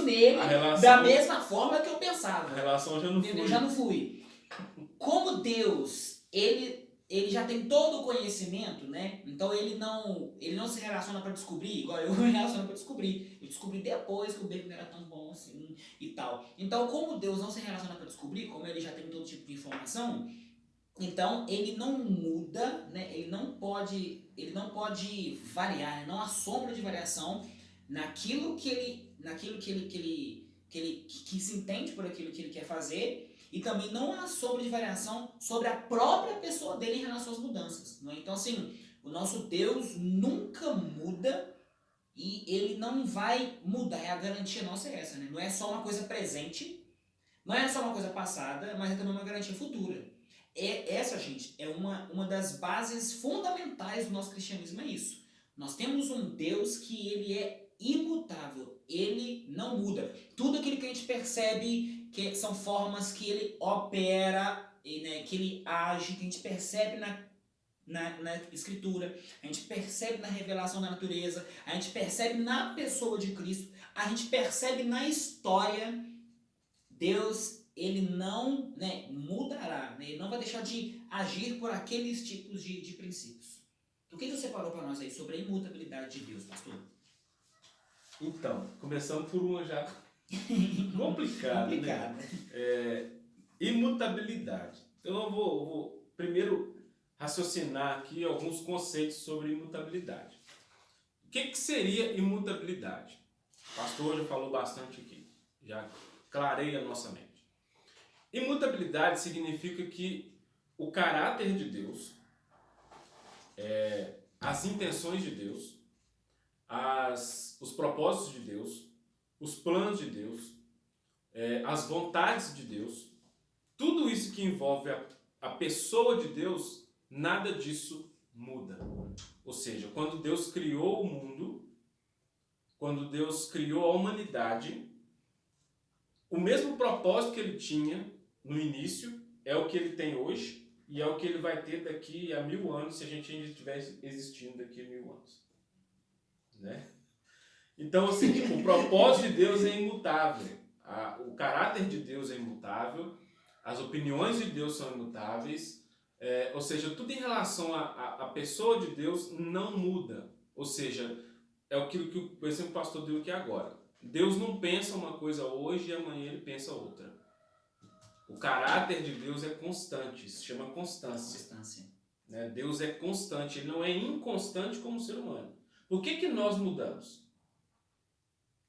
nele da mesma forma que eu pensava. A relação já não Eu flui. já não fui. Como Deus, ele já tem todo o conhecimento, né? Então ele não se relaciona para descobrir, igual eu me relaciono para descobrir. Eu descobri depois que o bacon não era tão bom assim e tal. Então, como Deus não se relaciona para descobrir, como ele já tem todo tipo de informação, então ele não muda, né? Ele não pode variar, né? Não há sombra de variação naquilo que se entende por aquilo que ele quer fazer, e também não há sombra de variação sobre a própria pessoa dele em relação às mudanças. Não é? Então, assim, o nosso Deus nunca muda e ele não vai mudar. A garantia nossa é essa, né? Não é só uma coisa presente, não é só uma coisa passada, mas é também uma garantia futura. Essa, gente, é uma das bases fundamentais do nosso cristianismo, é isso. Nós temos um Deus que ele é imutável, ele não muda. Tudo aquilo que a gente percebe que são formas que ele opera, né, que ele age, que a gente percebe na escritura, a gente percebe na revelação da natureza, a gente percebe na pessoa de Cristo, a gente percebe na história. Deus, ele não, né, mudará, né? Ele não vai deixar de agir por aqueles tipos de princípios. O que você separou para nós aí sobre a imutabilidade de Deus, pastor? Então, começando por uma já complicada, né? Imutabilidade. Então eu vou primeiro raciocinar aqui alguns conceitos sobre imutabilidade. O que seria imutabilidade? O pastor já falou bastante aqui, já clareia a nossa mente. Imutabilidade significa que o caráter de Deus, as intenções de Deus, os propósitos de Deus, os planos de Deus, as vontades de Deus, tudo isso que envolve a pessoa de Deus, nada disso muda. Ou seja, quando Deus criou o mundo, quando Deus criou a humanidade, o mesmo propósito que ele tinha no início é o que ele tem hoje e é o que ele vai ter daqui a 1000 anos, se a gente ainda estiver existindo daqui a 1000 anos. Né? Então, assim, o propósito de Deus é imutável, o caráter de Deus é imutável, as opiniões de Deus são imutáveis, ou seja, tudo em relação à pessoa de Deus não muda. Ou seja, é aquilo que o exemplo que o pastor deu aqui agora. Deus não pensa uma coisa hoje e amanhã ele pensa outra. O caráter de Deus é constante, se chama constância. Né? Deus é constante, ele não é inconstante como o ser humano. Por que nós mudamos?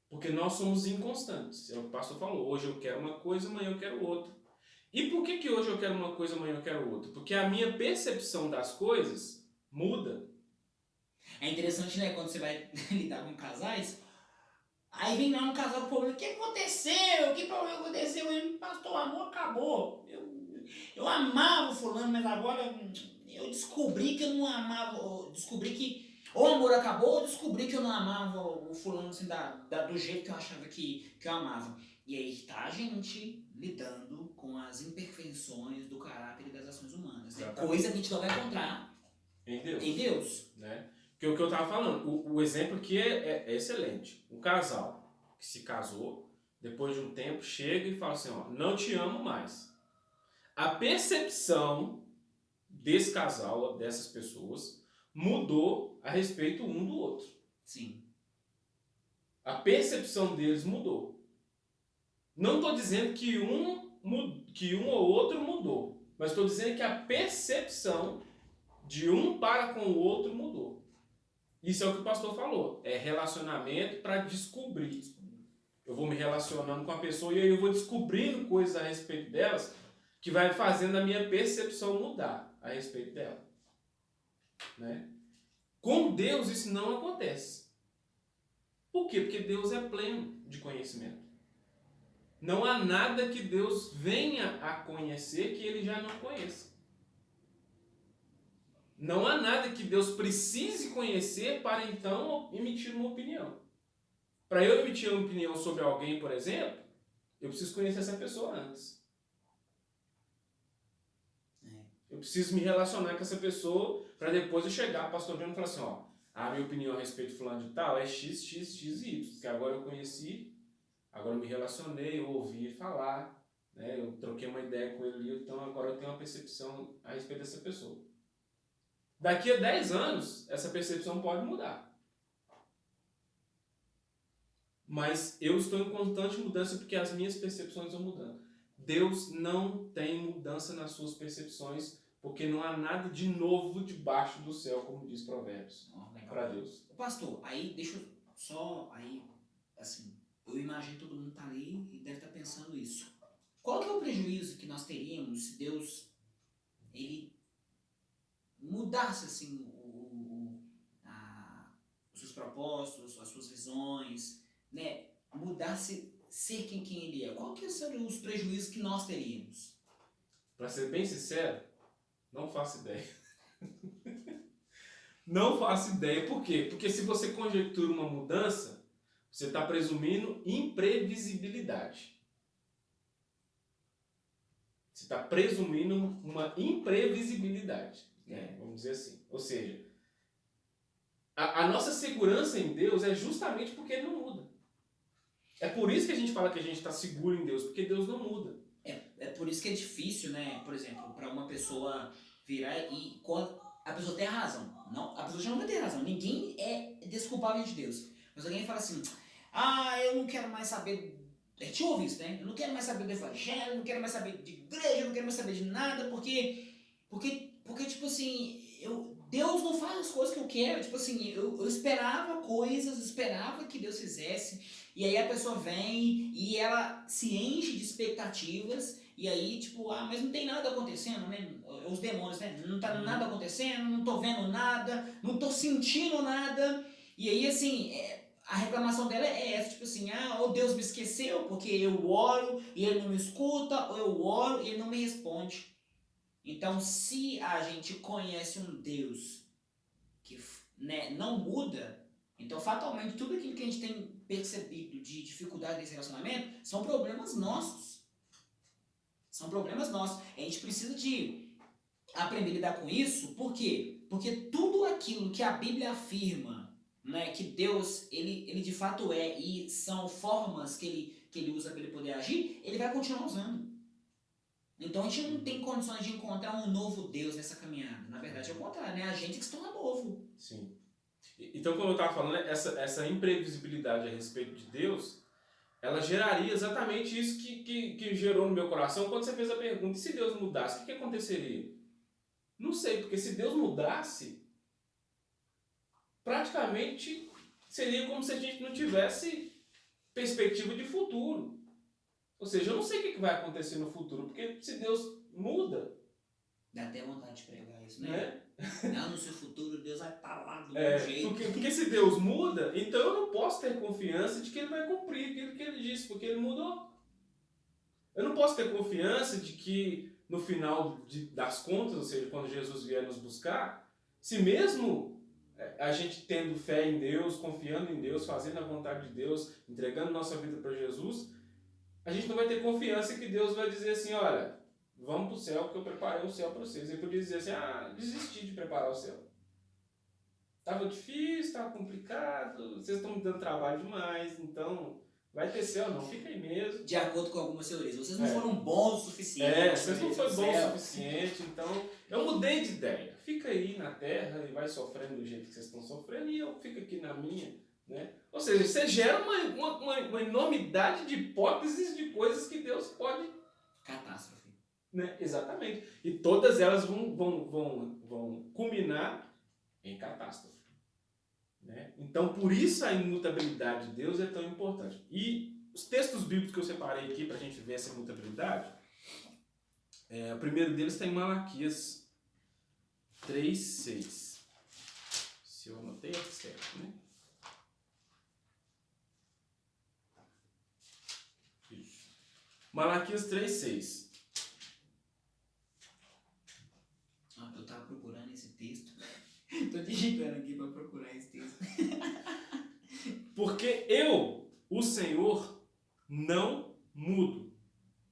Porque nós somos inconstantes. É o que o pastor falou. Hoje eu quero uma coisa, amanhã eu quero outra. E por que hoje eu quero uma coisa, amanhã eu quero outra? Porque a minha percepção das coisas muda. É interessante, né? Quando você vai lidar com casais, aí vem lá um casal com problema. O que aconteceu? Que problema aconteceu? Eu, pastor, o amor acabou. Eu amava o fulano, mas agora eu descobri que eu não amava. Eu descobri que Ou o amor acabou, ou eu descobri que eu não amava o fulano assim, do jeito que eu achava que eu amava. E aí tá a gente lidando com as imperfeições do caráter e das ações humanas. Né? Coisa que a gente não vai encontrar em Deus. Né? Porque o que eu estava falando, o exemplo aqui é excelente. Um casal que se casou, depois de um tempo, chega e fala assim, ó, não te amo mais. A percepção desse casal, dessas pessoas, mudou a respeito um do outro. Sim. A percepção deles mudou. Não estou dizendo que um ou outro mudou, mas estou dizendo que a percepção de um para com o outro mudou. Isso é o que o pastor falou. É relacionamento para descobrir. Eu vou me relacionando com a pessoa e aí eu vou descobrindo coisas a respeito delas que vai fazendo a minha percepção mudar a respeito dela. Né? Com Deus isso não acontece. Por quê? Porque Deus é pleno de conhecimento. Não há nada que Deus venha a conhecer que ele já não conheça. Não há nada que Deus precise conhecer para então emitir uma opinião. Para eu emitir uma opinião sobre alguém, por exemplo, eu preciso conhecer essa pessoa antes. Eu preciso me relacionar com essa pessoa para depois eu chegar, pastor João, e falar assim, ó, a minha opinião a respeito de fulano de tal é X, X, X e Y. Porque agora eu conheci, agora eu me relacionei, eu ouvi falar, né, eu troquei uma ideia com ele, então agora eu tenho uma percepção a respeito dessa pessoa. Daqui a 10 anos, essa percepção pode mudar. Mas eu estou em constante mudança porque as minhas percepções estão mudando. Deus não tem mudança nas suas percepções porque não há nada de novo debaixo do céu, como diz Provérbios, para Deus. Pastor, aí deixa eu só, aí, assim, eu imagino que todo mundo tá ali e deve estar pensando isso. Qual que é o prejuízo que nós teríamos se Deus, ele mudasse, assim, os seus propósitos, as suas visões, né? Mudasse ser quem ele é? Qual que seriam os prejuízos que nós teríamos? Para ser bem sincero, não faço ideia. Não faço ideia. Por quê? Porque se você conjectura uma mudança, você está presumindo imprevisibilidade. Você está presumindo uma imprevisibilidade. Né? Vamos dizer assim. Ou seja, a nossa segurança em Deus é justamente porque Ele não muda. É por isso que a gente fala que a gente está seguro em Deus, porque Deus não muda. É por isso que é difícil, né? Por exemplo, para uma pessoa virar e a pessoa tem razão. Não, a pessoa já não vai ter razão. Ninguém é desculpável de Deus. Mas alguém fala assim, eu não quero mais saber... A gente ouve isso, né? Eu não quero mais saber do evangelho, não quero mais saber de igreja, não quero mais saber de nada, porque tipo assim, Deus não faz as coisas que eu quero. Tipo assim, eu esperava coisas, esperava que Deus fizesse, e aí a pessoa vem e ela se enche de expectativas, e aí, tipo, mas não tem nada acontecendo, né? Os demônios, né? Não tá nada acontecendo, não tô vendo nada, não tô sentindo nada, e aí, assim, a reclamação dela é essa, tipo assim, ou Deus me esqueceu porque eu oro e Ele não me escuta, ou eu oro e Ele não me responde. Então, se a gente conhece um Deus que, né, não muda, então fatalmente tudo aquilo que a gente tem percebido de dificuldade nesse relacionamento são problemas nossos. São problemas nossos. A gente precisa de aprender a lidar com isso, por quê? Porque tudo aquilo que a Bíblia afirma, né, que Deus, ele de fato é, e são formas que ele usa para ele poder agir, ele vai continuar usando. Então a gente não tem condições de encontrar um novo Deus nessa caminhada. Na verdade é o contrário, né? A gente que se torna novo. Sim. Então, como eu estava falando, essa imprevisibilidade a respeito de Deus, ela geraria exatamente isso que gerou no meu coração quando você fez a pergunta. E se Deus mudasse, o que aconteceria? Não sei, porque se Deus mudasse, praticamente seria como se a gente não tivesse perspectiva de futuro. Ou seja, eu não sei o que vai acontecer no futuro, porque se Deus muda... Dá até vontade de pregar isso, né? Não, no seu futuro Deus vai estar lá do jeito. Porque se Deus muda, então eu não posso ter confiança de que Ele vai cumprir aquilo que Ele disse, porque Ele mudou. Eu não posso ter confiança de que no final das contas, ou seja, quando Jesus vier nos buscar, se mesmo a gente tendo fé em Deus, confiando em Deus, fazendo a vontade de Deus, entregando nossa vida para Jesus, a gente não vai ter confiança que Deus vai dizer assim, olha, vamos para o céu porque eu preparei o céu para vocês. Ele podia dizer assim, desisti de preparar o céu. Estava difícil, estava complicado, vocês estão me dando trabalho demais, então vai ter céu não, fica aí mesmo. De acordo com algumas teorias, vocês não foram bons o suficiente. Vocês não foram bons o suficiente, então eu mudei de ideia. Fica aí na terra e vai sofrendo do jeito que vocês estão sofrendo e eu fico aqui na minha. Né? Ou seja, você gera uma enormidade de hipóteses de coisas que Deus pode... Catástrofe. Né? Exatamente. E todas elas vão culminar em catástrofe. Né? Então, por isso a imutabilidade de Deus é tão importante. E os textos bíblicos que eu separei aqui para a gente ver essa imutabilidade, o primeiro deles está em Malaquias 3:6. Se eu anotei, é certo, né? Isso. Malaquias 3:6. Eu estava procurando esse texto. Estou digitando aqui para procurar esse texto. Porque eu, o Senhor, não mudo.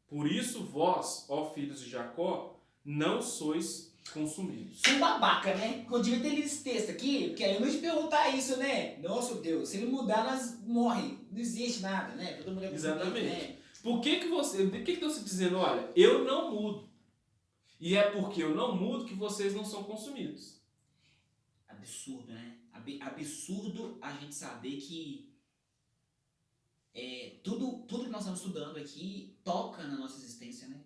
Por isso vós, ó filhos de Jacó, não sois consumidos. Sou um babaca, né? Eu devia ter lido esse texto aqui, porque aí eu não te perguntar isso, né? Nossa, Deus, se ele mudar, nós morre. Não existe nada, né? Todo mundo é consumido, exatamente. Né? Por que Deus está dizendo, olha, eu não mudo. E é porque eu não mudo que vocês não são consumidos. Absurdo, né? Absurdo a gente saber que tudo que nós estamos estudando aqui toca na nossa existência, né?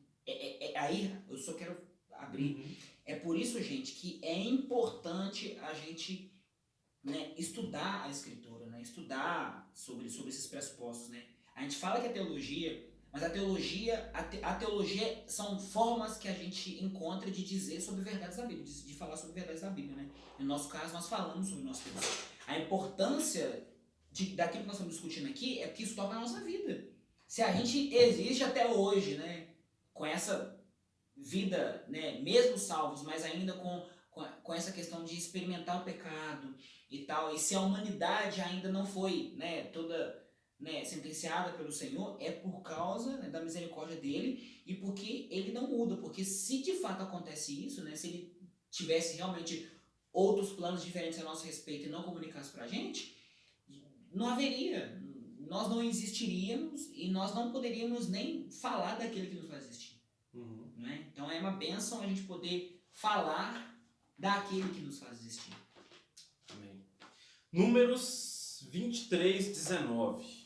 Aí eu só quero abrir. Uhum. É por isso, gente, que é importante a gente, né, estudar a Escritura, né? Estudar sobre esses pressupostos, né? A gente fala que é teologia, mas a teologia são formas que a gente encontra de dizer sobre verdades da Bíblia, de falar sobre verdades da Bíblia, né? No nosso caso, nós falamos sobre o nosso Deus. A importância daquilo que nós estamos discutindo aqui é que isso toca na nossa vida. Se a gente existe até hoje, né, com essa vida, né, mesmo salvos, mas ainda com essa questão de experimentar o pecado e tal, e se a humanidade ainda não foi, né, toda, né, sentenciada pelo Senhor, é por causa, né, da misericórdia dele e porque ele não muda, porque se de fato acontece isso, né, se ele tivesse realmente outros planos diferentes a nosso respeito e não comunicasse pra gente, não haveria, nós não existiríamos e nós não poderíamos nem falar daquele que nos faz existir. Uhum. Né? Então é uma bênção a gente poder falar daquele que nos faz existir. Amém. Números 23:19.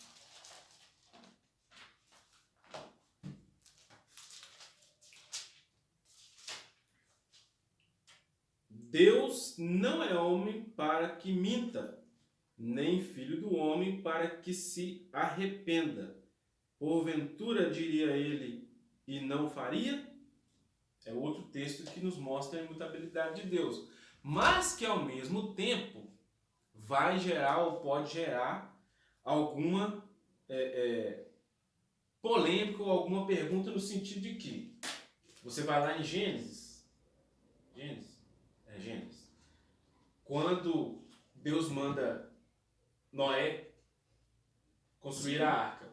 Deus não é homem para que minta, nem filho do homem para que se arrependa. Porventura, diria ele, e não faria? É outro texto que nos mostra a imutabilidade de Deus. Mas que, ao mesmo tempo, vai gerar ou pode gerar alguma polêmica ou alguma pergunta no sentido de que você vai lá em Gênesis, quando Deus manda Noé construir a arca.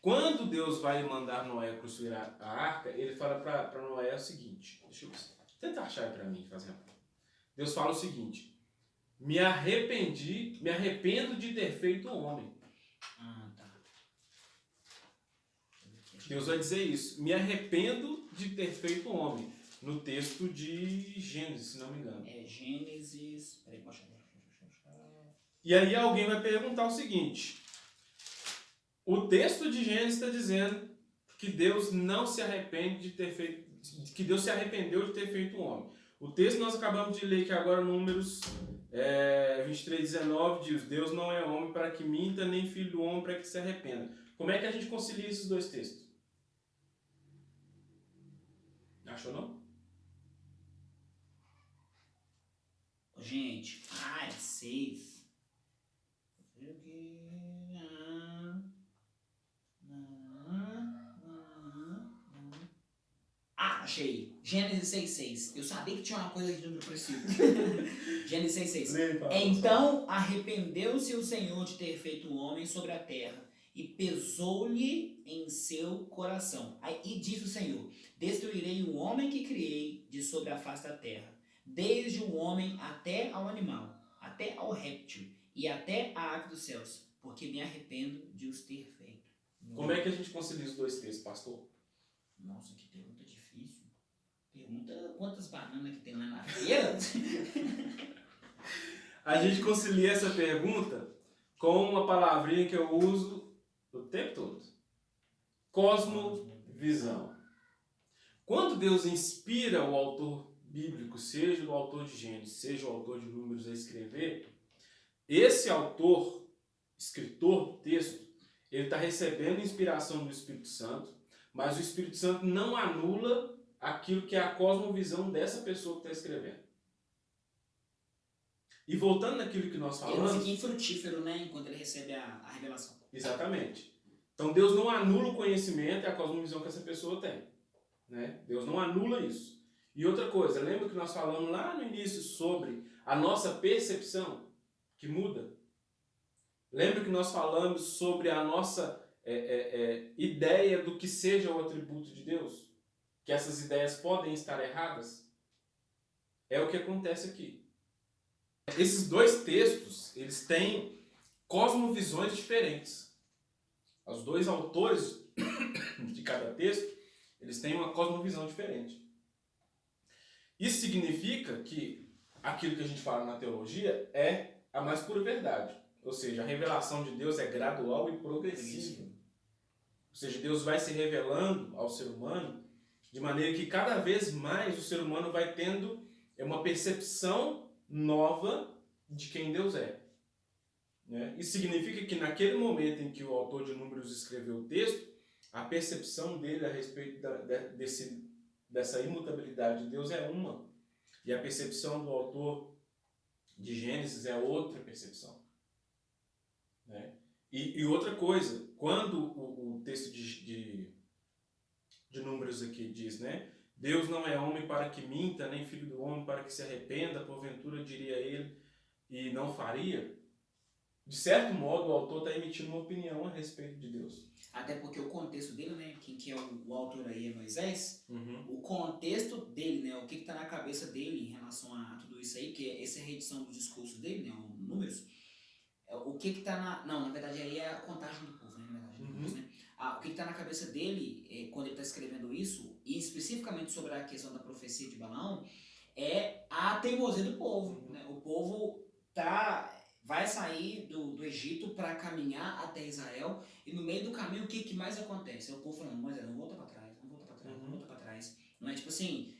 Quando Deus vai mandar Noé construir a arca, ele fala para Noé o seguinte, deixa eu tentar achar aí para mim, fazer. Deus fala o seguinte, me arrependo de ter feito o homem. Tá. Deus vai dizer isso, me arrependo de ter feito o homem, no texto de Gênesis, se não me engano. Gênesis, peraí, e aí alguém vai perguntar o seguinte, o texto de Gênesis está dizendo que Deus não se arrepende de ter feito, que Deus se arrependeu de ter feito o homem. O texto que nós acabamos de ler aqui agora, Números 23:19, diz, Deus não é homem para que minta, nem filho do homem para que se arrependa. Como é que a gente concilia esses dois textos? Achou não? Gente, é safe. Achei. Gênesis 6,6. Eu sabia que tinha uma coisa de número preciso. Gênesis 6,6. Lê, Paulo. Então arrependeu-se o Senhor de ter feito o homem sobre a terra, e pesou-lhe em seu coração. E disse o Senhor: destruirei o homem que criei de sobre a face da terra, desde o homem até ao animal, até ao réptil, e até a ave dos céus, porque me arrependo de os ter feito. Como é que a gente concilia os dois textos, pastor? Nossa, que pergunta difícil. Pergunta quantas bananas que tem lá na feira. A gente concilia essa pergunta com uma palavrinha que eu uso o tempo todo. Cosmovisão. Quando Deus inspira o autor bíblico, seja o autor de Gênesis, seja o autor de Números a escrever, esse autor, escritor do texto, ele está recebendo inspiração do Espírito Santo, mas o Espírito Santo não anula aquilo que é a cosmovisão dessa pessoa que está escrevendo. E voltando naquilo que nós Ele falamos... não fica infrutífero, né, enquanto ele recebe a revelação. Exatamente. Então Deus não anula o conhecimento e a cosmovisão que essa pessoa tem. Né? Deus não anula isso. E outra coisa, lembra que nós falamos lá no início sobre a nossa percepção que muda? Lembra que nós falamos sobre a nossa ideia do que seja o atributo de Deus? Que essas ideias podem estar erradas? É o que acontece aqui. Esses dois textos, eles têm cosmovisões diferentes. Os dois autores de cada texto, eles têm uma cosmovisão diferente. Isso significa que aquilo que a gente fala na teologia é a mais pura verdade. Ou seja, a revelação de Deus é gradual e progressiva. Ou seja, Deus vai se revelando ao ser humano de maneira que cada vez mais o ser humano vai tendo uma percepção nova de quem Deus é. Né? Isso significa que naquele momento em que o autor de Números escreveu o texto, a percepção dele a respeito dessa imutabilidade de Deus é uma. E a percepção do autor de Gênesis é outra percepção. Né? E outra coisa, quando o texto de Números aqui diz, né? Deus não é homem para que minta, nem filho do homem para que se arrependa, porventura diria ele, e não faria. De certo modo, o autor está emitindo uma opinião a respeito de Deus. Até porque o contexto dele, né, quem é o autor aí é Moisés, Uhum. o contexto dele, né, o que está na cabeça dele em relação a tudo isso aí, que essa é a reedição do discurso dele, né, o Números, o que está na verdade aí é a contagem do povo, né, na verdade, Números, né? O que está na cabeça dele, quando ele está escrevendo isso, e especificamente sobre a questão da profecia de Balaão, é a teimosia do povo, né? O povo vai sair do Egito para caminhar até Israel, e no meio do caminho o que mais acontece? É o povo falando: Moisés, não volta para trás, não volta para trás, não volta para trás. Não é tipo assim,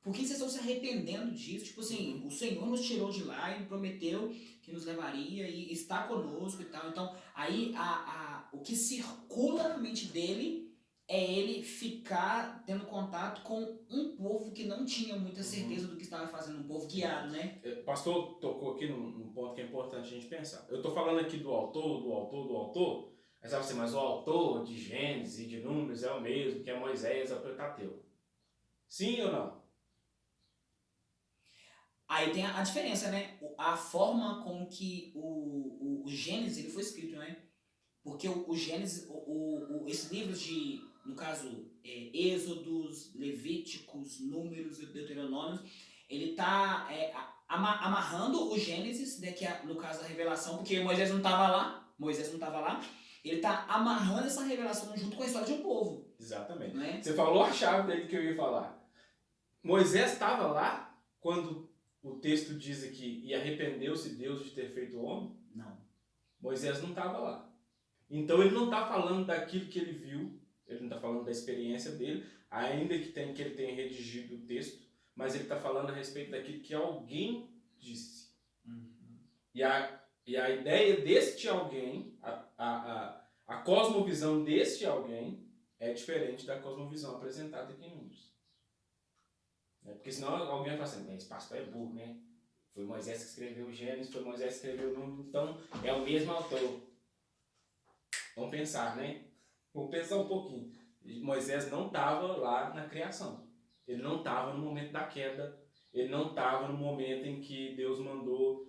por que vocês estão se arrependendo disso? Tipo assim, o Senhor nos tirou de lá e prometeu que nos levaria e está conosco e tal. Então, aí o que circula na mente dele é ele ficar tendo contato com um povo que não tinha muita certeza do que estava fazendo, um povo guiado, né? O pastor tocou aqui num ponto que é importante a gente pensar. Eu estou falando aqui do autor, mas sabe assim, mas o autor de Gênesis e de Números é o mesmo, que é Moisés, é o Pentateuco. Sim ou não? Aí tem a diferença, né? A forma com que o Gênesis ele foi escrito, né? Porque o Gênesis, esses livros de, no caso, Êxodos, Levíticos, Números e Deuteronômios, ele está amarrando o Gênesis, né, que é, no caso, a revelação, porque Moisés não estava lá, ele está amarrando essa revelação junto com a história de um povo. Exatamente. Né? Você falou a chave dele que eu ia falar. Moisés estava lá quando o texto diz aqui, e arrependeu-se Deus de ter feito o homem? Não. Moisés não estava lá. Então ele não está falando daquilo que ele viu, ele não está falando da experiência dele, ainda que ele tenha redigido o texto, mas ele está falando a respeito daquilo que alguém disse. Uhum. E a ideia deste alguém, a cosmovisão deste alguém é diferente da cosmovisão apresentada aqui em Números. Porque senão alguém vai falar assim: esse pastor é burro, né? Foi Moisés que escreveu o Gênesis, foi Moisés que escreveu o Números, então é o mesmo autor. Vamos pensar, né? Vamos pensar um pouquinho. Moisés não estava lá na criação. Ele não estava no momento da queda. Ele não estava no momento em que Deus mandou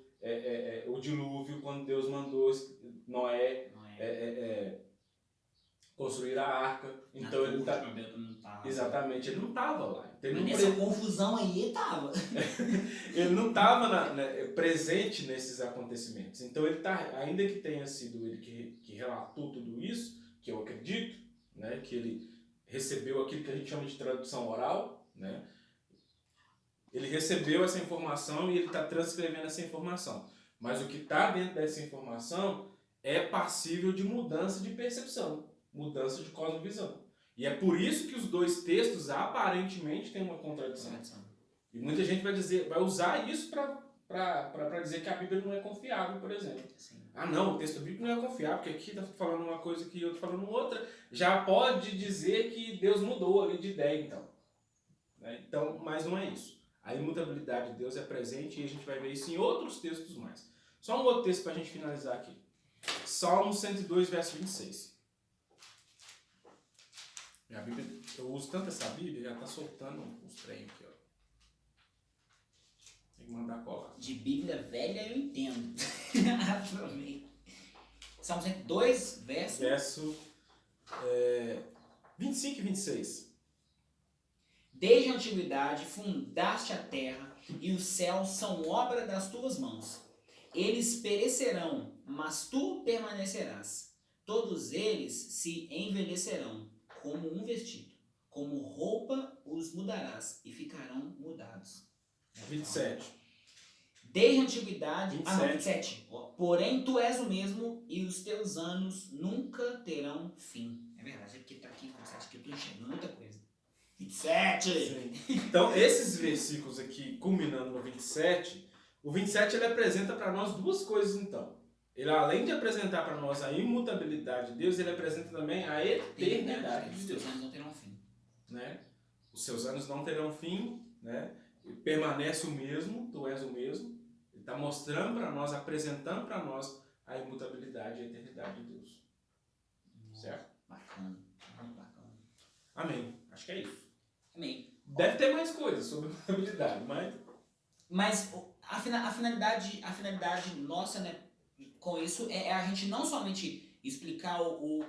o dilúvio, quando Deus mandou Noé construir a arca. Então ele exatamente, ele não estava lá. Então, nessa confusão aí ele estava. Ele não estava presente nesses acontecimentos. Então ele ainda que tenha sido ele que relatou tudo isso, que eu acredito, né, que ele recebeu aquilo que a gente chama de tradução oral, né? Ele recebeu essa informação e ele está transcrevendo essa informação. Mas o que está dentro dessa informação é passível de mudança de percepção, mudança de cosmovisão. E é por isso que os dois textos aparentemente têm uma contradição. E muita gente vai usar isso para dizer que a Bíblia não é confiável, por exemplo. Sim. Ah, não, o texto bíblico não é confiável, porque aqui está falando uma coisa que eu estou falando outra. Já pode dizer que Deus mudou ali de ideia, então. Né? Então, mas não é isso. A imutabilidade de Deus é presente e a gente vai ver isso em outros textos mais. Só um outro texto para a gente finalizar aqui. Salmo 102, verso 26. Minha Bíblia, eu uso tanto essa Bíblia, já está soltando os trem aqui, ó. Tem que mandar colar. De Bíblia velha eu entendo. Salmo 102, verso 25 e 26. Desde a antiguidade fundaste a terra, e os céus são obra das tuas mãos. Eles perecerão, mas tu permanecerás. Todos eles se envelhecerão, como um vestido. Como roupa os mudarás, e ficarão mudados. 27. Desde a antiguidade... 27. 27. Porém, tu és o mesmo, e os teus anos nunca terão fim. É verdade, é porque tá aqui, 27, que eu tô enxergando muita coisa. 27! Sim. Então, esses versículos aqui, culminando no 27, o 27 ele apresenta para nós duas coisas, então. Ele, além de apresentar para nós a imutabilidade de Deus, ele apresenta também a eternidade de Deus. Os seus anos não terão fim. Né? Os seus anos não terão fim, né? Ele permanece o mesmo, tu és o mesmo. Ele está mostrando para nós, apresentando para nós a imutabilidade e a eternidade de Deus. Certo? Bacana, muito bacana. Amém. Acho que é isso. Amém. Deve ter mais coisas sobre imutabilidade, mas a finalidade nossa, né, com isso é a gente não somente explicar o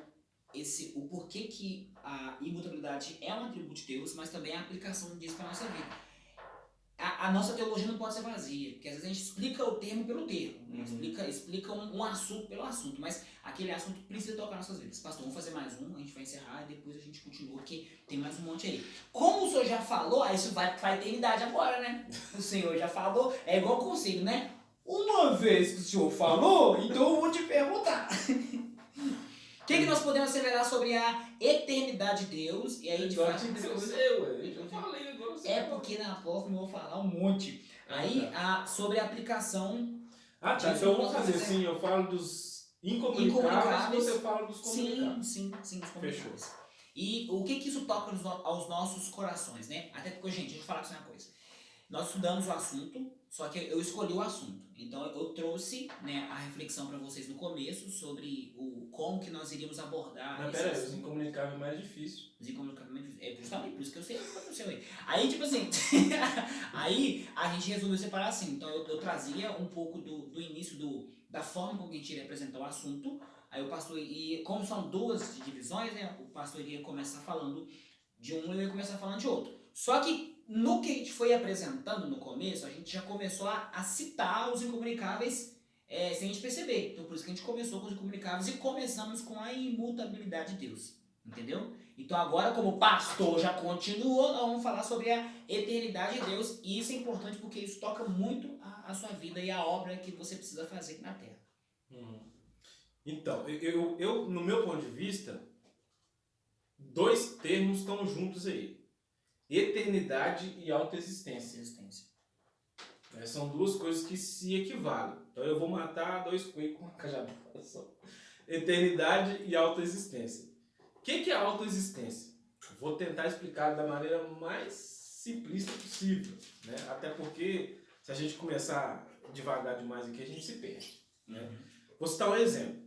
porquê que a imutabilidade é um atributo de Deus, mas também a aplicação disso para a nossa vida. A nossa teologia não pode ser vazia, porque às vezes a gente explica o termo pelo termo, explica um assunto pelo assunto, mas aquele assunto precisa tocar nossas vidas. Pastor, vamos fazer mais um, a gente vai encerrar e depois a gente continua, porque tem mais um monte aí. Como o senhor já falou, isso vai para a eternidade agora, né? O senhor já falou, é igual conselho, né? Uma vez que o senhor falou, então eu vou te perguntar. O que nós podemos acelerar sobre a eternidade de Deus? E aí, de fato, é porque na próxima eu vou falar um monte. Aí, sobre a aplicação. Tá. Então vamos fazer assim: eu falo dos incomunicáveis e você fala dos comunicáveis. Sim, dos comunicáveis. Fechou. E o que isso toca aos nossos corações, né? Até porque, gente, deixa eu falar com você uma coisa. Nós estudamos o assunto, só que eu escolhi o assunto. Então eu trouxe, né, a reflexão para vocês no começo sobre como que nós iríamos abordar. Mas peraí, os incomunicáveis é mais difícil. Os incomunicáveis é mais difícil. É justamente por isso que eu sei o que aconteceu aí. Aí, tipo assim, aí a gente resolveu separar assim. Então eu trazia um pouco do início da forma como a gente iria apresentar o assunto. Aí o pastor, e como são duas divisões, né, o pastor iria começar falando de um e eu ia começar falando de outro. Só que no que a gente foi apresentando no começo, a gente já começou a citar os incomunicáveis sem a gente perceber. Então por isso que a gente começou com os incomunicáveis e começamos com a imutabilidade de Deus. Entendeu? Então agora, como o pastor já continuou, nós vamos falar sobre a eternidade de Deus. E isso é importante porque isso toca muito a sua vida e a obra que você precisa fazer aqui na Terra. Então, eu, no meu ponto de vista, dois termos estão juntos aí. Eternidade e autoexistência. São duas coisas que se equivalem. Então eu vou matar dois coelhos com uma cajadada só. Eternidade e autoexistência. O que é autoexistência? Vou tentar explicar da maneira mais simplista possível, né? Até porque se a gente começar devagar demais aqui, a gente se perde, né? Vou citar um exemplo.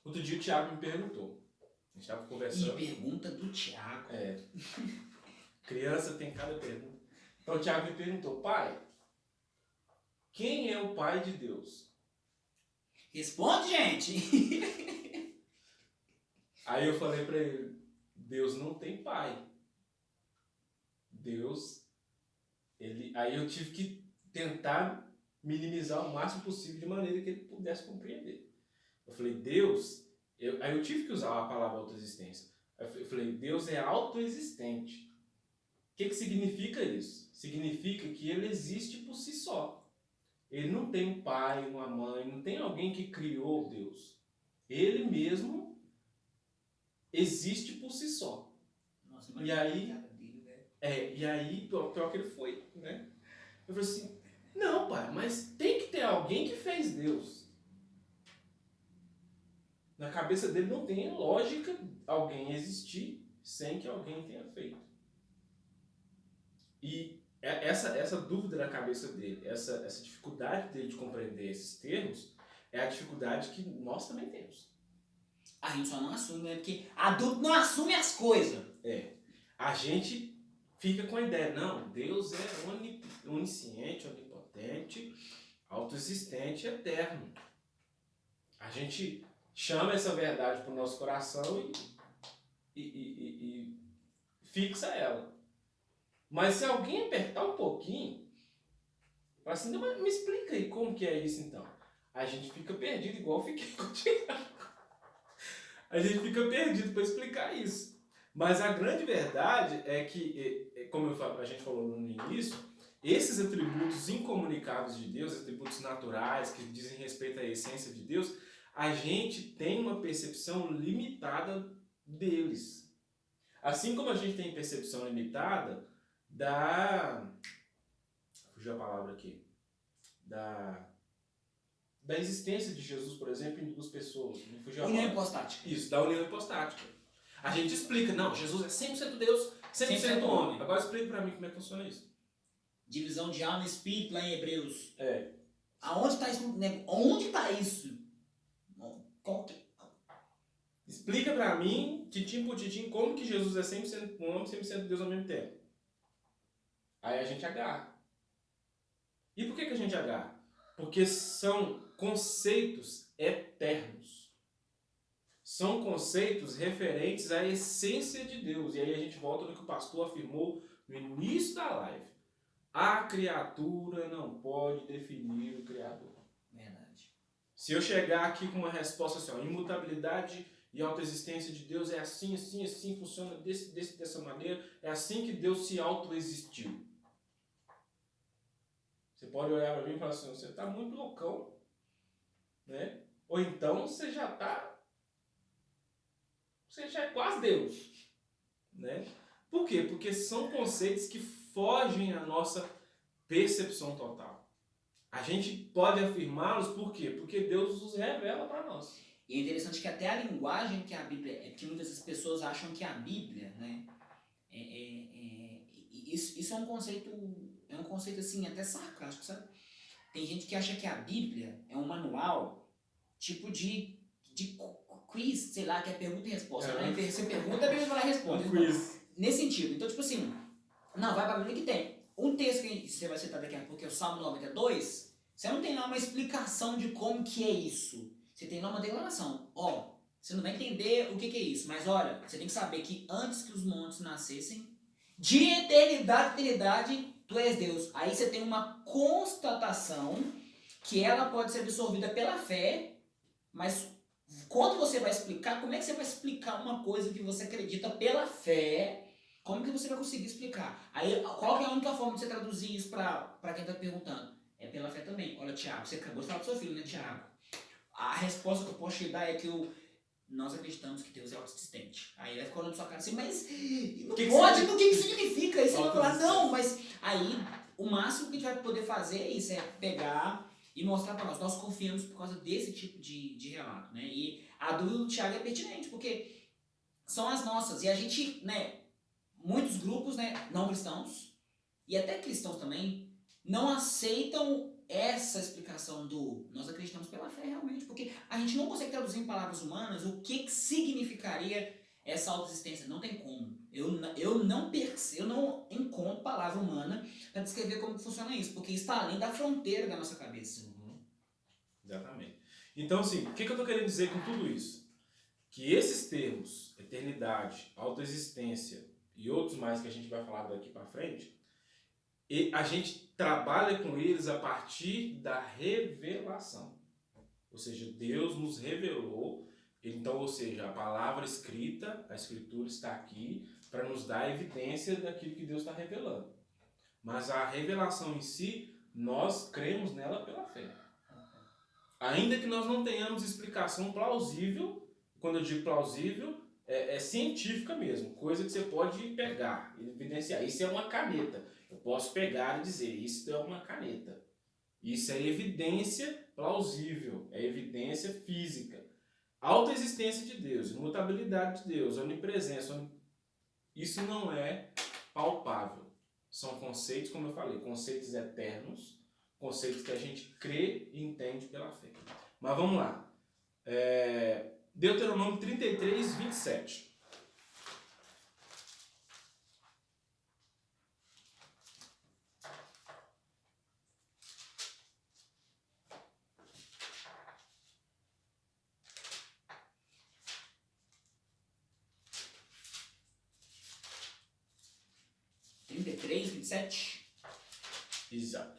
Outro dia o Thiago me perguntou: A gente estava E conversando. pergunta do Tiago. Criança tem cada pergunta. Então o Tiago me perguntou, pai, quem é o pai de Deus? Responde, gente! Aí eu falei para ele, Deus não tem pai. Deus, aí eu tive que tentar minimizar o máximo possível de maneira que ele pudesse compreender. Eu falei, Deus, aí eu tive que usar a palavra autoexistência. Eu falei, Deus é autoexistente. O que significa isso? Significa que ele existe por si só. Ele não tem um pai, uma mãe, não tem alguém que criou Deus. Ele mesmo existe por si só. Nossa, E aí, dele, né? e aí, pior que ele foi, né? Eu falei assim, não, pai, mas tem que ter alguém que fez Deus. Na cabeça dele não tem lógica alguém existir sem que alguém tenha feito. E essa dúvida na cabeça dele, essa dificuldade dele de compreender esses termos, é a dificuldade que nós também temos. A gente só não assume, né? Porque adulto não assume as coisas. A gente fica com a ideia, não, Deus é onisciente, onipotente, autoexistente, eterno. A gente chama essa verdade para o nosso coração e fixa ela. Mas se alguém apertar um pouquinho, fala assim, não, mas me explica aí como que é isso então. A gente fica perdido, igual eu fiquei com o Tiago. A gente fica perdido para explicar isso. Mas a grande verdade é que, como a gente falou no início, esses atributos incomunicáveis de Deus, atributos naturais que dizem respeito à essência de Deus, a gente tem uma percepção limitada deles. Assim como a gente tem percepção limitada fugiu a palavra aqui. Da existência de Jesus, por exemplo, em duas pessoas. União hipostática. Isso, da união hipostática. A gente explica, não, Jesus é 100% Deus, 100% homem. Agora explica pra mim como é que funciona isso. Divisão de alma e espírito lá em Hebreus. É. Aonde está isso? Onde está isso? Explica pra mim, titim por titim, como que Jesus é 100% homem e 100% Deus ao mesmo tempo. Aí a gente agarra. E por que a gente agarra? Porque são conceitos eternos. São conceitos referentes à essência de Deus. E aí a gente volta no que o pastor afirmou no início da live. A criatura não pode definir o Criador. Verdade. Se eu chegar aqui com uma resposta assim, ó, imutabilidade e autoexistência de Deus é assim, assim, assim, funciona dessa maneira, é assim que Deus se autoexistiu. Você pode olhar para mim e falar assim, você está muito loucão, né? Ou então você já é quase Deus, né? Por quê? Porque são conceitos que fogem à nossa percepção total. A gente pode afirmá-los por quê? Porque Deus os revela para nós. E é interessante que até a linguagem que a Bíblia é, porque muitas vezes pessoas acham que a Bíblia, né, isso é um conceito assim até sarcástico, sabe? Tem gente que acha que a Bíblia é um manual tipo de quiz, sei lá, que é pergunta e resposta. Né? Você pergunta, a Bíblia vai lá e responde. Um quiz. Nesse sentido. Então, tipo assim, não, vai para a Bíblia que tem. Um texto que você vai citar daqui a pouco, que é o Salmo 92, você não tem lá uma explicação de como que é isso. Você tem lá uma declaração. Ó, você não vai entender o que é isso, mas olha, você tem que saber que antes que os montes nascessem, de eternidade a eternidade, tu és Deus. Aí você tem uma constatação que ela pode ser absorvida pela fé, mas quando você vai explicar, como é que você vai explicar uma coisa que você acredita pela fé? Como que você vai conseguir explicar? Aí, qual que é a única forma de você traduzir isso para quem está perguntando? É pela fé também. Olha, Tiago, você acabou de falar pro seu filho, né, Tiago? A resposta que eu posso te dar é que nós acreditamos que Deus é autoexistente. Aí ele vai ficar olhando pra sua cara assim, mas não pode, o que significa isso? Você vai falar, não, mas aí o máximo que a gente vai poder fazer é isso, é pegar e mostrar para nós. Nós confiamos por causa desse tipo de relato, né? E a dúvida do Tiago é pertinente, porque são as nossas. E a gente, né, muitos grupos, né, não cristãos, e até cristãos também, não aceitam essa explicação nós acreditamos pela fé realmente, porque a gente não consegue traduzir em palavras humanas o que significaria essa autoexistência. Não tem como. Eu não encontro palavra humana para descrever como funciona isso, porque está além da fronteira da nossa cabeça. Exatamente. Então, assim, o que eu estou querendo dizer com tudo isso? Que esses termos, eternidade, autoexistência e outros mais que a gente vai falar daqui para frente, a gente trabalha com eles a partir da revelação. Ou seja, Deus nos revelou. Então, ou seja, a palavra escrita, a escritura está aqui para nos dar evidência daquilo que Deus está revelando. Mas a revelação em si, nós cremos nela pela fé. Ainda que nós não tenhamos explicação plausível, quando eu digo plausível, é científica mesmo, coisa que você pode pegar, evidenciar. Isso é uma caneta. Eu posso pegar e dizer, isso é uma caneta. Isso é evidência plausível, é evidência física. Autoexistência de Deus, imutabilidade de Deus, onipresença, isso não é palpável. São conceitos, como eu falei, conceitos eternos, conceitos que a gente crê e entende pela fé. Mas vamos lá. Deuteronômio 33, 27. Exato.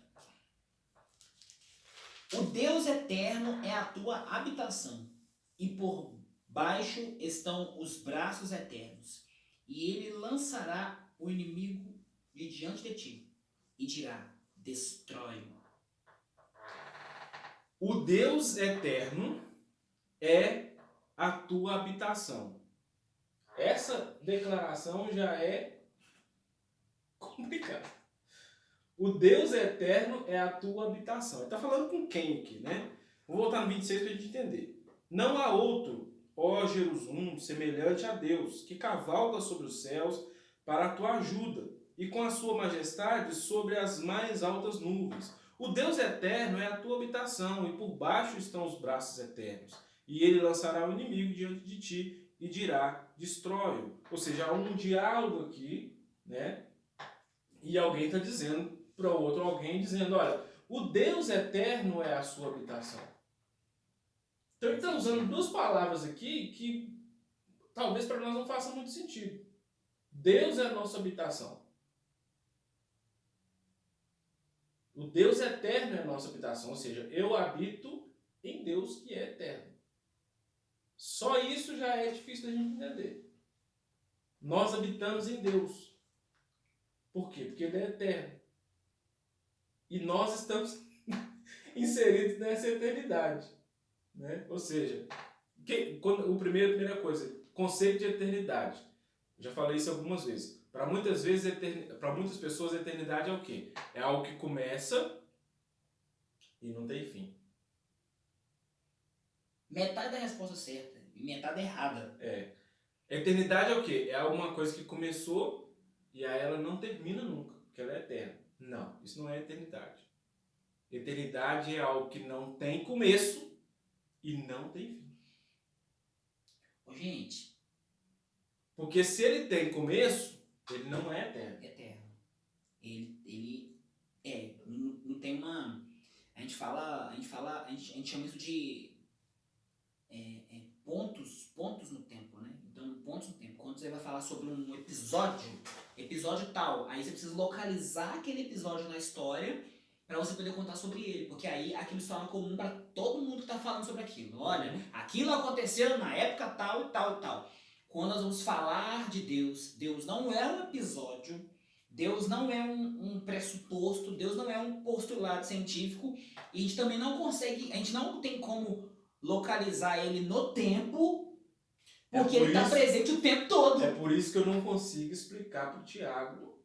O Deus eterno é a tua habitação, e por baixo estão os braços eternos, e ele lançará o inimigo de diante de ti, e dirá, destrói-o. O Deus eterno é a tua habitação. Essa declaração já é complicada. O Deus eterno é a tua habitação. Ele está falando com quem aqui, né? Vou voltar no 26 para a gente entender. Não há outro, ó Jerusalém, semelhante a Deus, que cavalga sobre os céus para a tua ajuda, e com a sua majestade sobre as mais altas nuvens. O Deus eterno é a tua habitação, e por baixo estão os braços eternos. E ele lançará o inimigo diante de ti, e dirá, destrói-o. Ou seja, há um diálogo aqui, né? E alguém está dizendo para outro alguém, dizendo, olha, o Deus eterno é a sua habitação. Então ele está usando duas palavras aqui que talvez para nós não façam muito sentido. Deus é a nossa habitação. O Deus eterno é a nossa habitação, ou seja, eu habito em Deus que é eterno. Só isso já é difícil da gente entender. Nós habitamos em Deus. Por quê? Porque Ele é eterno. E nós estamos inseridos nessa eternidade. Né? Ou seja, a primeira coisa, conceito de eternidade. Já falei isso algumas vezes. Para muitas pessoas, a eternidade é o quê? É algo que começa e não tem fim. Metade da resposta certa e metade errada. Eternidade é o quê? É alguma coisa que começou e aí ela não termina nunca, porque ela é eterna. Não, isso não é eternidade. Eternidade é algo que não tem começo e não tem fim. Ô, gente. Porque se ele tem começo, ele não é eterno. Eterno. Ele não tem uma... A gente chama isso de pontos no tempo, né? Então, pontos no tempo. Quando você vai falar sobre um episódio tal, aí você precisa localizar aquele episódio na história para você poder contar sobre ele, porque aí aquilo se torna comum para todo mundo que está falando sobre aquilo. Olha, aquilo aconteceu na época tal e tal e tal. Quando nós vamos falar de Deus, Deus não é um episódio, Deus não é um pressuposto, Deus não é um postulado científico, e a gente também não consegue, a gente não tem como localizar ele no tempo, porque ele está presente o tempo todo. É por isso que eu não consigo explicar para o Tiago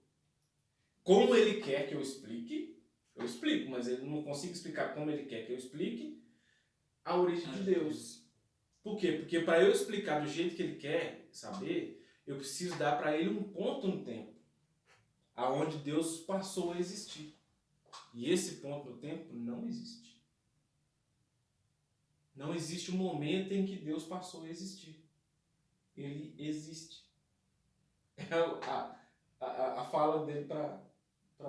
como ele quer que eu explique. Eu explico, mas ele não consigo explicar como ele quer que eu explique a origem de Deus. Por quê? Porque para eu explicar do jeito que ele quer saber, eu preciso dar para ele um ponto no tempo, aonde Deus passou a existir. E esse ponto no tempo não existe. Não existe um momento em que Deus passou a existir. ele existe. É a fala dele para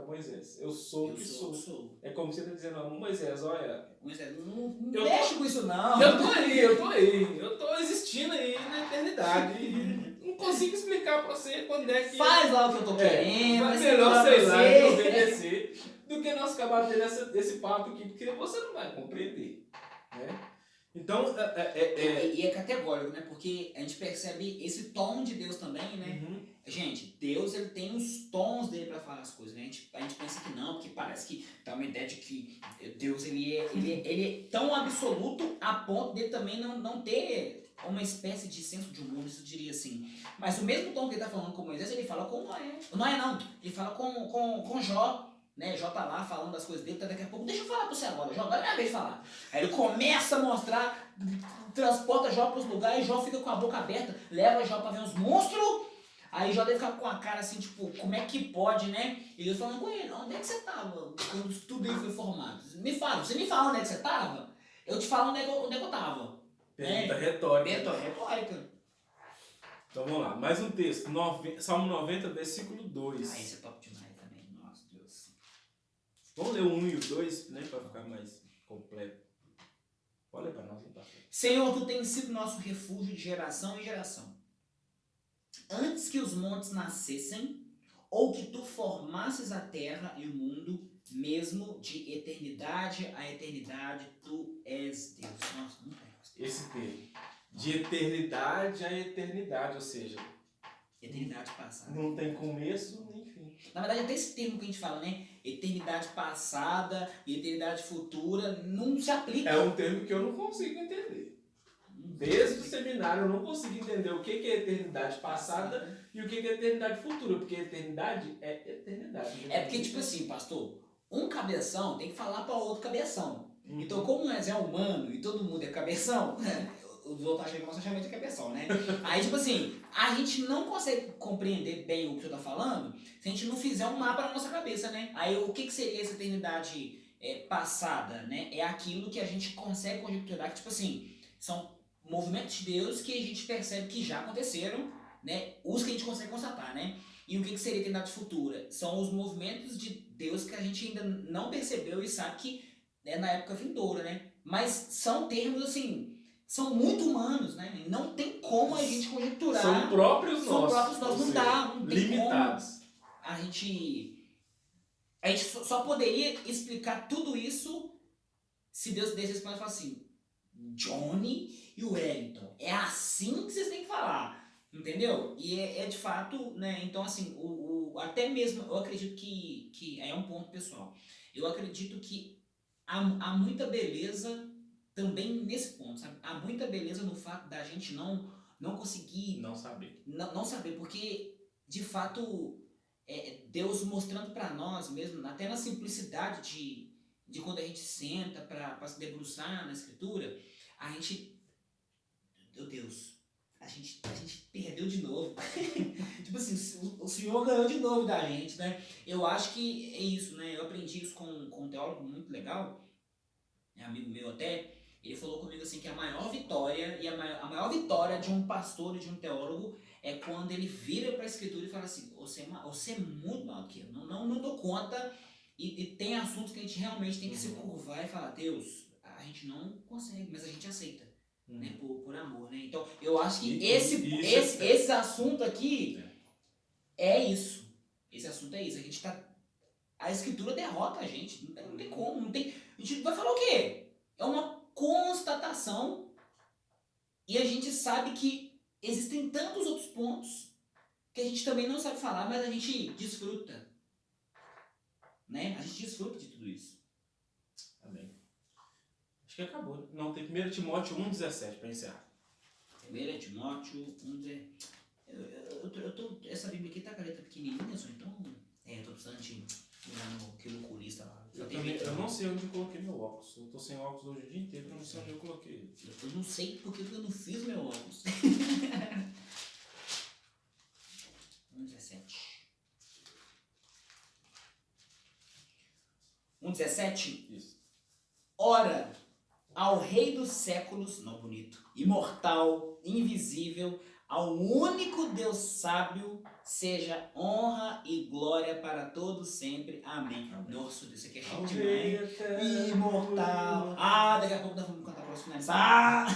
Moisés. Eu sou o que sou. É como se ele está dizendo, Moisés, olha... Moisés, não mexe com isso não. Eu tô aí. Eu tô existindo aí na eternidade. E não consigo explicar para você quando é que... Faz lá o que eu tô querendo. Mas melhor, sei lá, de obedecer do que nós acabar tendo esse papo aqui, porque você não vai compreender, né? Então, E é categórico, né? Porque a gente percebe esse tom de Deus também, né? Uhum. Gente, Deus, ele tem os tons dele pra falar as coisas, né? A gente pensa que não, porque parece que dá uma ideia de que Deus, ele é tão absoluto a ponto dele também não ter uma espécie de senso de humor, isso eu diria assim. Mas o mesmo tom que ele tá falando com Moisés, ele fala com Noé. Noé não, ele fala com Jó. Né, Jó tá lá falando das coisas dele, tá daqui a pouco, deixa eu falar pra você agora, Jó, agora é minha vez de falar. Aí ele começa a mostrar, transporta Jó pros lugares, Jó fica com a boca aberta, leva Jó pra ver uns monstros, aí Jó deve ficar com a cara assim, tipo, como é que pode, né? E Deus falando com ele, onde é que você tava quando tudo aí foi formado? Você me fala onde é que você tava? Eu te falo onde é que eu tava. Pergunta retórica. Pergunta retórica. Então vamos lá, mais um texto, Salmo 90, versículo 2. Ah, esse é top demais também, nossa Deus. Vamos ler o 1 e o 2, né, para ficar mais completo. Olha para nós, tá? Senhor, tu tens sido nosso refúgio de geração em geração. Antes que os montes nascessem, ou que tu formasses a terra e o mundo, mesmo de eternidade a eternidade, tu és Deus. Nossa, não tem. Esse termo, de eternidade a eternidade, ou seja, eternidade passada. Não tem começo nem fim. Na verdade, até esse termo que a gente fala, né? Eternidade passada e eternidade futura, não se aplica. É um termo que eu não consigo entender. Desde o seminário eu não consigo entender o que é eternidade passada e o que é eternidade futura, porque eternidade é eternidade. É porque, tipo assim, pastor, um cabeção tem que falar para outro cabeção. Então, como nós é humano e todo mundo é cabeção, os outros acham que nós chamamos de cabeção, né? Aí, tipo assim, a gente não consegue compreender bem o que você tá falando se a gente não fizer um mapa na nossa cabeça, né? Aí, o que seria essa eternidade passada, né? É aquilo que a gente consegue conjecturar, que, tipo assim, são movimentos de Deus que a gente percebe que já aconteceram, né? Os que a gente consegue constatar, né? E o que seria eternidade futura? São os movimentos de Deus que a gente ainda não percebeu e sabe que é na época vindoura, né? Mas são termos, assim, são muito humanos, né? Não tem como a gente conjecturar. São próprios nossos. Não dá, não tem limitados. Como. A gente só poderia explicar tudo isso se Deus desse para falar assim, Johnny e Wellington, é assim que vocês têm que falar, entendeu? E é de fato, né? Então, assim, até mesmo, eu acredito que é um ponto pessoal. Eu acredito que há muita beleza também nesse ponto, sabe? Há muita beleza no fato da gente não conseguir... Não saber. Não saber, porque, de fato, Deus mostrando para nós mesmo, até na simplicidade de quando a gente senta para se debruçar na Escritura, a gente... Meu Deus, a gente perdeu de novo. Tipo assim, o Senhor ganhou de novo da gente, né? Eu acho que é isso, né? Eu aprendi isso com um teólogo muito legal, amigo meu até. Ele falou comigo assim que a maior vitória a maior vitória de um pastor e de um teólogo é quando ele vira para a Escritura e fala assim, você é muito maior do que eu, não dou conta, e tem assuntos que a gente realmente tem que se curvar e falar, Deus, a gente não consegue, mas a gente aceita. Né, por amor, né? Então, eu acho que esse assunto aqui é isso. Esse assunto é isso. A Escritura derrota a gente. Não tem como. A gente vai falar o quê? É uma constatação e a gente sabe que existem tantos outros pontos que a gente também não sabe falar, mas a gente desfruta. Né? A gente desfruta de tudo isso. Amém. Acho que acabou. Não, tem 1 Timóteo 1,17 para encerrar. 1 Timóteo 1,17. Essa Bíblia aqui tá com a letra pequenininha, só então. Eu tô precisando de olhar no quiloculista lá. Eu não sei onde eu coloquei meu óculos. Eu tô sem óculos hoje o dia inteiro, eu não sei onde eu coloquei. Eu não sei porque eu não fiz meu óculos. 1,17. 1,17? Isso. Ora, ao Rei dos séculos, não bonito, imortal, invisível, Ao único Deus sábio seja honra e glória para todos sempre. Amém. Nossa, isso aqui é chique demais. Imortal. Daqui a pouco nós vamos cantar para os finalizar.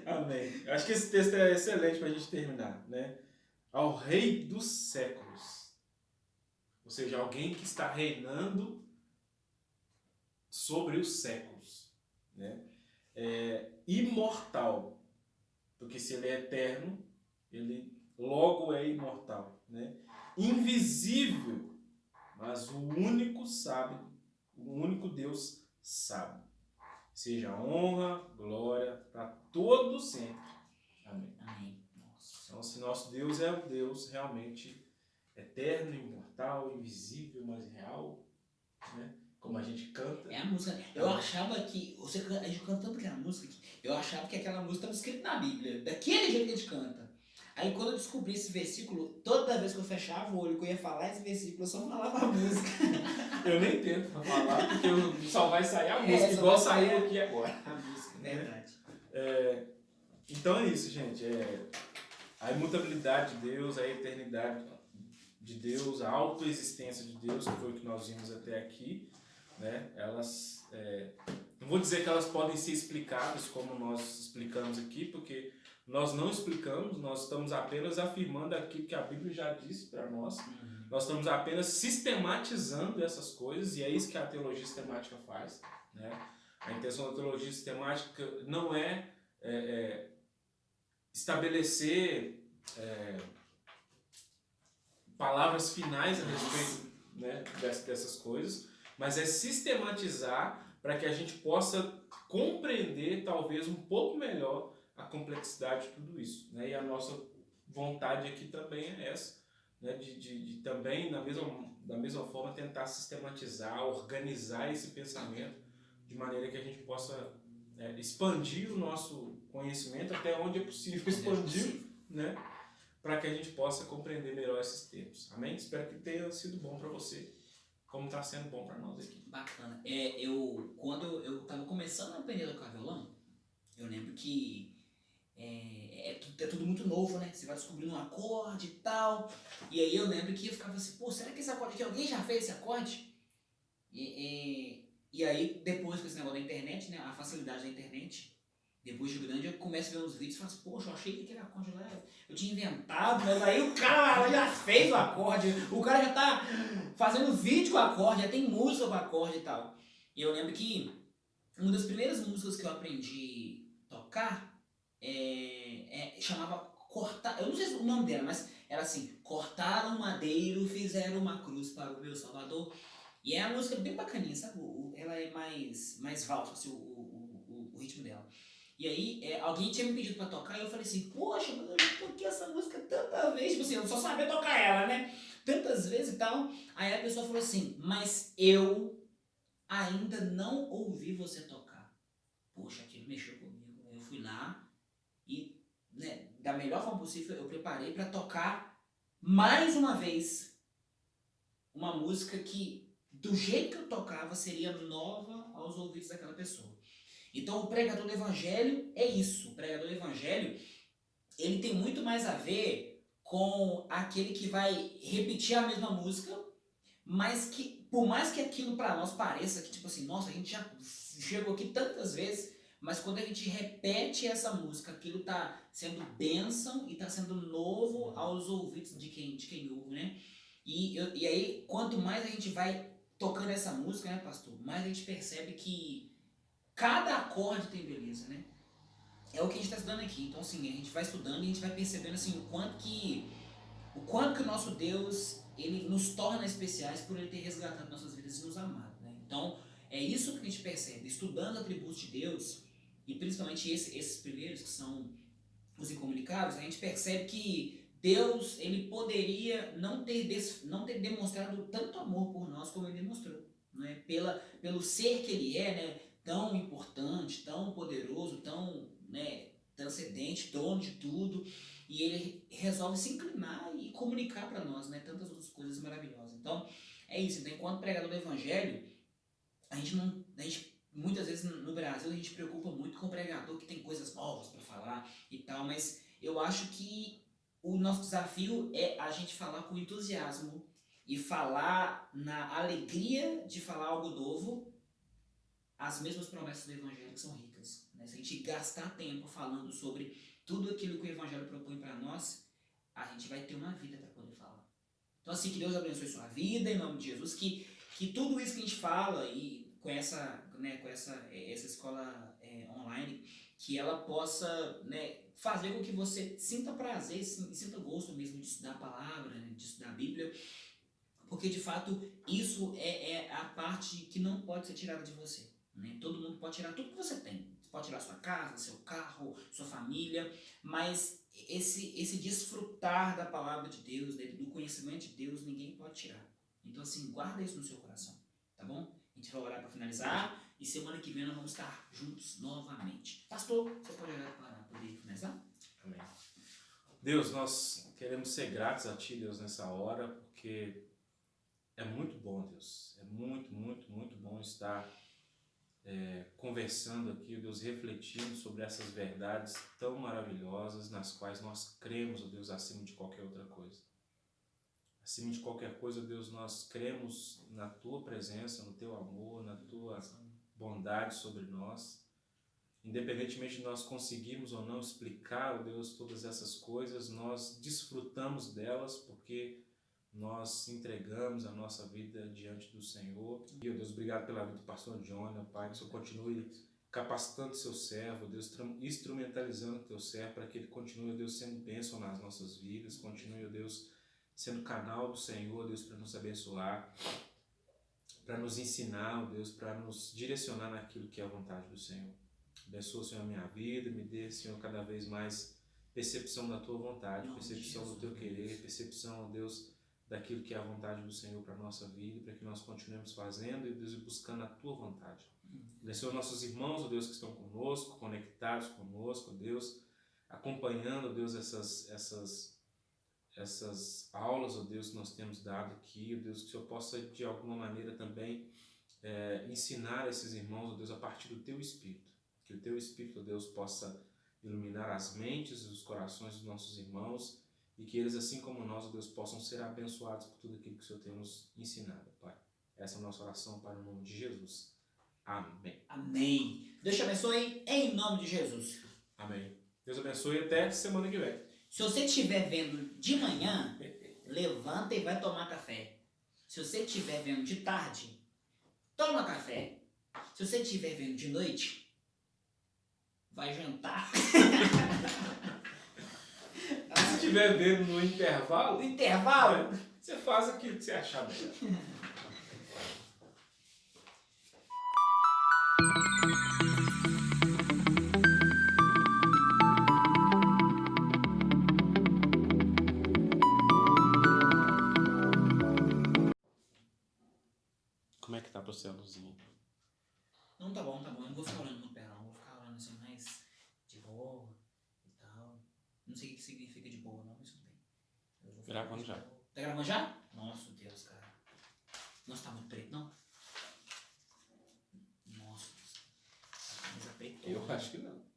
Amém. Eu acho que esse texto é excelente para a gente terminar, né? Ao Rei dos séculos. Ou seja, alguém que está reinando sobre os séculos, né? Imortal. Porque se ele é eterno, ele logo é imortal, né? Invisível, mas o único sábio, o único Deus sabe. Seja honra, glória para todos sempre. Amém. Amém. Nossa. Então, se nosso Deus é um Deus realmente eterno, imortal, invisível, mas real, né? Como a gente canta. É a música. Eu achava que. A gente canta tanto aquela música que eu achava que aquela música estava escrita na Bíblia. Daquele jeito que a gente canta. Aí quando eu descobri esse versículo, toda vez que eu fechava o olho que eu ia falar esse versículo, eu só falava a música. Eu nem tento falar, porque só vai sair a música, igual saiu aqui agora. A música, verdade. Então é isso, gente. A imutabilidade de Deus, a eternidade de Deus, a autoexistência de Deus, que foi o que nós vimos até aqui, né? Elas, não vou dizer que elas podem ser explicadas como nós explicamos aqui, porque nós não explicamos, nós estamos apenas afirmando aquilo que a Bíblia já disse para nós. Nós estamos apenas sistematizando essas coisas, e é isso que a teologia sistemática faz, né? A intenção da teologia sistemática não é estabelecer palavras finais a respeito, né, dessas coisas, mas é sistematizar para que a gente possa compreender talvez um pouco melhor a complexidade de tudo isso, né? E a nossa vontade aqui também é essa, né? de também, da mesma forma, tentar sistematizar, organizar esse pensamento de maneira que a gente possa expandir o nosso conhecimento até onde é possível expandir, né? Para que a gente possa compreender melhor esses termos. Amém? Espero que tenha sido bom para você, como está sendo bom para nós aqui. Bacana. Quando eu estava começando a aprender a tocar violão, eu lembro que é tudo muito novo, né? Você vai descobrindo um acorde e tal. E aí eu lembro que eu ficava assim, pô, será que esse acorde aqui, alguém já fez esse acorde? E aí, depois com esse negócio da internet, né? A facilidade da internet, depois de grande, eu começo a ver uns vídeos e falo assim, poxa, eu achei que aquele acorde lá eu tinha inventado, mas aí o cara já fez o acorde, o cara já tá fazendo vídeo com o acorde, já tem música com o acorde e tal. E eu lembro que uma das primeiras músicas que eu aprendi a tocar chamava Cortar, eu não sei o nome dela, mas era assim, cortaram um madeiro, fizeram uma cruz para o meu Salvador. E é uma música bem bacaninha, sabe? Ela é mais valsa, assim, o ritmo dela. E aí, alguém tinha me pedido pra tocar e eu falei assim, poxa, mas eu já toquei essa música tanta vez, tipo assim, eu só sabia tocar ela, né? Tantas vezes e tal. Aí a pessoa falou assim, mas eu ainda não ouvi você tocar. Poxa, aquilo mexeu comigo. Eu fui lá e, né, da melhor forma possível, eu preparei pra tocar mais uma vez uma música que, do jeito que eu tocava, seria nova aos ouvidos daquela pessoa. Então o pregador do evangelho é isso. O pregador do evangelho, ele tem muito mais a ver com aquele que vai repetir a mesma música, mas que, por mais que aquilo para nós pareça que, tipo assim, nossa, a gente já chegou aqui tantas vezes, mas quando a gente repete essa música, aquilo tá sendo bênção e tá sendo novo aos ouvidos de quem ouve, né? E aí, quanto mais a gente vai tocando essa música, né, pastor, mais a gente percebe que cada acorde tem beleza, né? É o que a gente está estudando aqui. Então, assim, a gente vai estudando e a gente vai percebendo, assim, o quanto que o nosso Deus, ele nos torna especiais por ele ter resgatado nossas vidas e nos amado, né? Então, é isso que a gente percebe. Estudando os atributos de Deus, e principalmente esses primeiros, que são os incomunicáveis, a gente percebe que Deus, ele poderia não ter demonstrado tanto amor por nós como ele demonstrou, né? Pelo ser que ele é, né? Tão importante, tão poderoso, tão, né, transcendente, dono de tudo, e ele resolve se inclinar e comunicar para nós, né, tantas outras coisas maravilhosas. Então, é isso. Então, enquanto pregador do evangelho, a gente muitas vezes no Brasil a gente preocupa muito com o pregador que tem coisas novas para falar e tal, mas eu acho que o nosso desafio é a gente falar com entusiasmo e falar na alegria de falar algo novo, as mesmas promessas do Evangelho que são ricas. Né? Se a gente gastar tempo falando sobre tudo aquilo que o Evangelho propõe para nós, a gente vai ter uma vida para poder falar. Então, assim, que Deus abençoe sua vida, em nome de Jesus, que tudo isso que a gente fala e com essa, né, essa escola online, que ela possa, né, fazer com que você sinta prazer, sinta gosto mesmo de estudar a palavra, né, de estudar a Bíblia, porque de fato isso é a parte que não pode ser tirada de você. Né? Todo mundo pode tirar tudo que você tem. Você pode tirar sua casa, seu carro, sua família, mas esse desfrutar da palavra de Deus, do conhecimento de Deus, ninguém pode tirar. Então, assim, guarda isso no seu coração, tá bom? A gente vai orar para finalizar e semana que vem nós vamos estar juntos novamente. Pastor, você pode orar para poder finalizar? Amém. Deus, nós queremos ser gratos a Ti, Deus, nessa hora, porque é muito bom, Deus. É muito, muito, muito bom estar conversando aqui, Deus, refletindo sobre essas verdades tão maravilhosas nas quais nós cremos, Deus, acima de qualquer outra coisa. Acima de qualquer coisa, Deus, nós cremos na Tua presença, no Teu amor, na Tua bondade sobre nós. Independentemente de nós conseguirmos ou não explicar, Deus, todas essas coisas, nós desfrutamos delas porque nós entregamos a nossa vida diante do Senhor. E, Deus, obrigado pela vida do pastor Johnny, Pai, que o Senhor continue capacitando o seu servo, Deus, instrumentalizando o teu servo para que ele continue, Deus, sendo bênção nas nossas vidas, continue, Deus, sendo canal do Senhor, Deus, para nos abençoar, para nos ensinar, Deus, para nos direcionar naquilo que é a vontade do Senhor. Abençoa, Senhor, a minha vida, me dê, Senhor, cada vez mais percepção da Tua vontade, percepção do Teu querer, percepção, Deus, daquilo que é a vontade do Senhor para a nossa vida, para que nós continuemos fazendo e, Deus, buscando a Tua vontade. Abençoa nossos irmãos, ó Deus, que estão conosco, conectados conosco, ó Deus, acompanhando, ó Deus, essas aulas, ó Deus, que nós temos dado aqui, ó Deus, que o Senhor possa, de alguma maneira, também ensinar esses irmãos, ó Deus, a partir do Teu Espírito. Que o Teu Espírito, ó Deus, possa iluminar as mentes e os corações dos nossos irmãos e que eles, assim como nós, ó Deus, possam ser abençoados por tudo aquilo que o Senhor tem nos ensinado, Pai. Essa é a nossa oração para o nome de Jesus. Amém. Amém. Deus te abençoe em nome de Jesus. Amém. Deus abençoe e até semana que vem. Se você estiver vendo de manhã, levanta e vai tomar café. Se você estiver vendo de tarde, toma café. Se você estiver vendo de noite, vai jantar. Se estiver vendo no intervalo, você faz aquilo que você achar melhor. Como é que tá pra você a luzinha? Não, tá bom. Eu não vou ficar olhando no pé, não. Vou ficar olhando assim mais de boa e tal. Não sei o que significa de boa, não, mas tudo bem. Gravando já. Tá gravando já? Nossa, Deus, cara. Nossa, tá muito preto, não? Nossa, Deus. A camisa preta. Eu acho que não.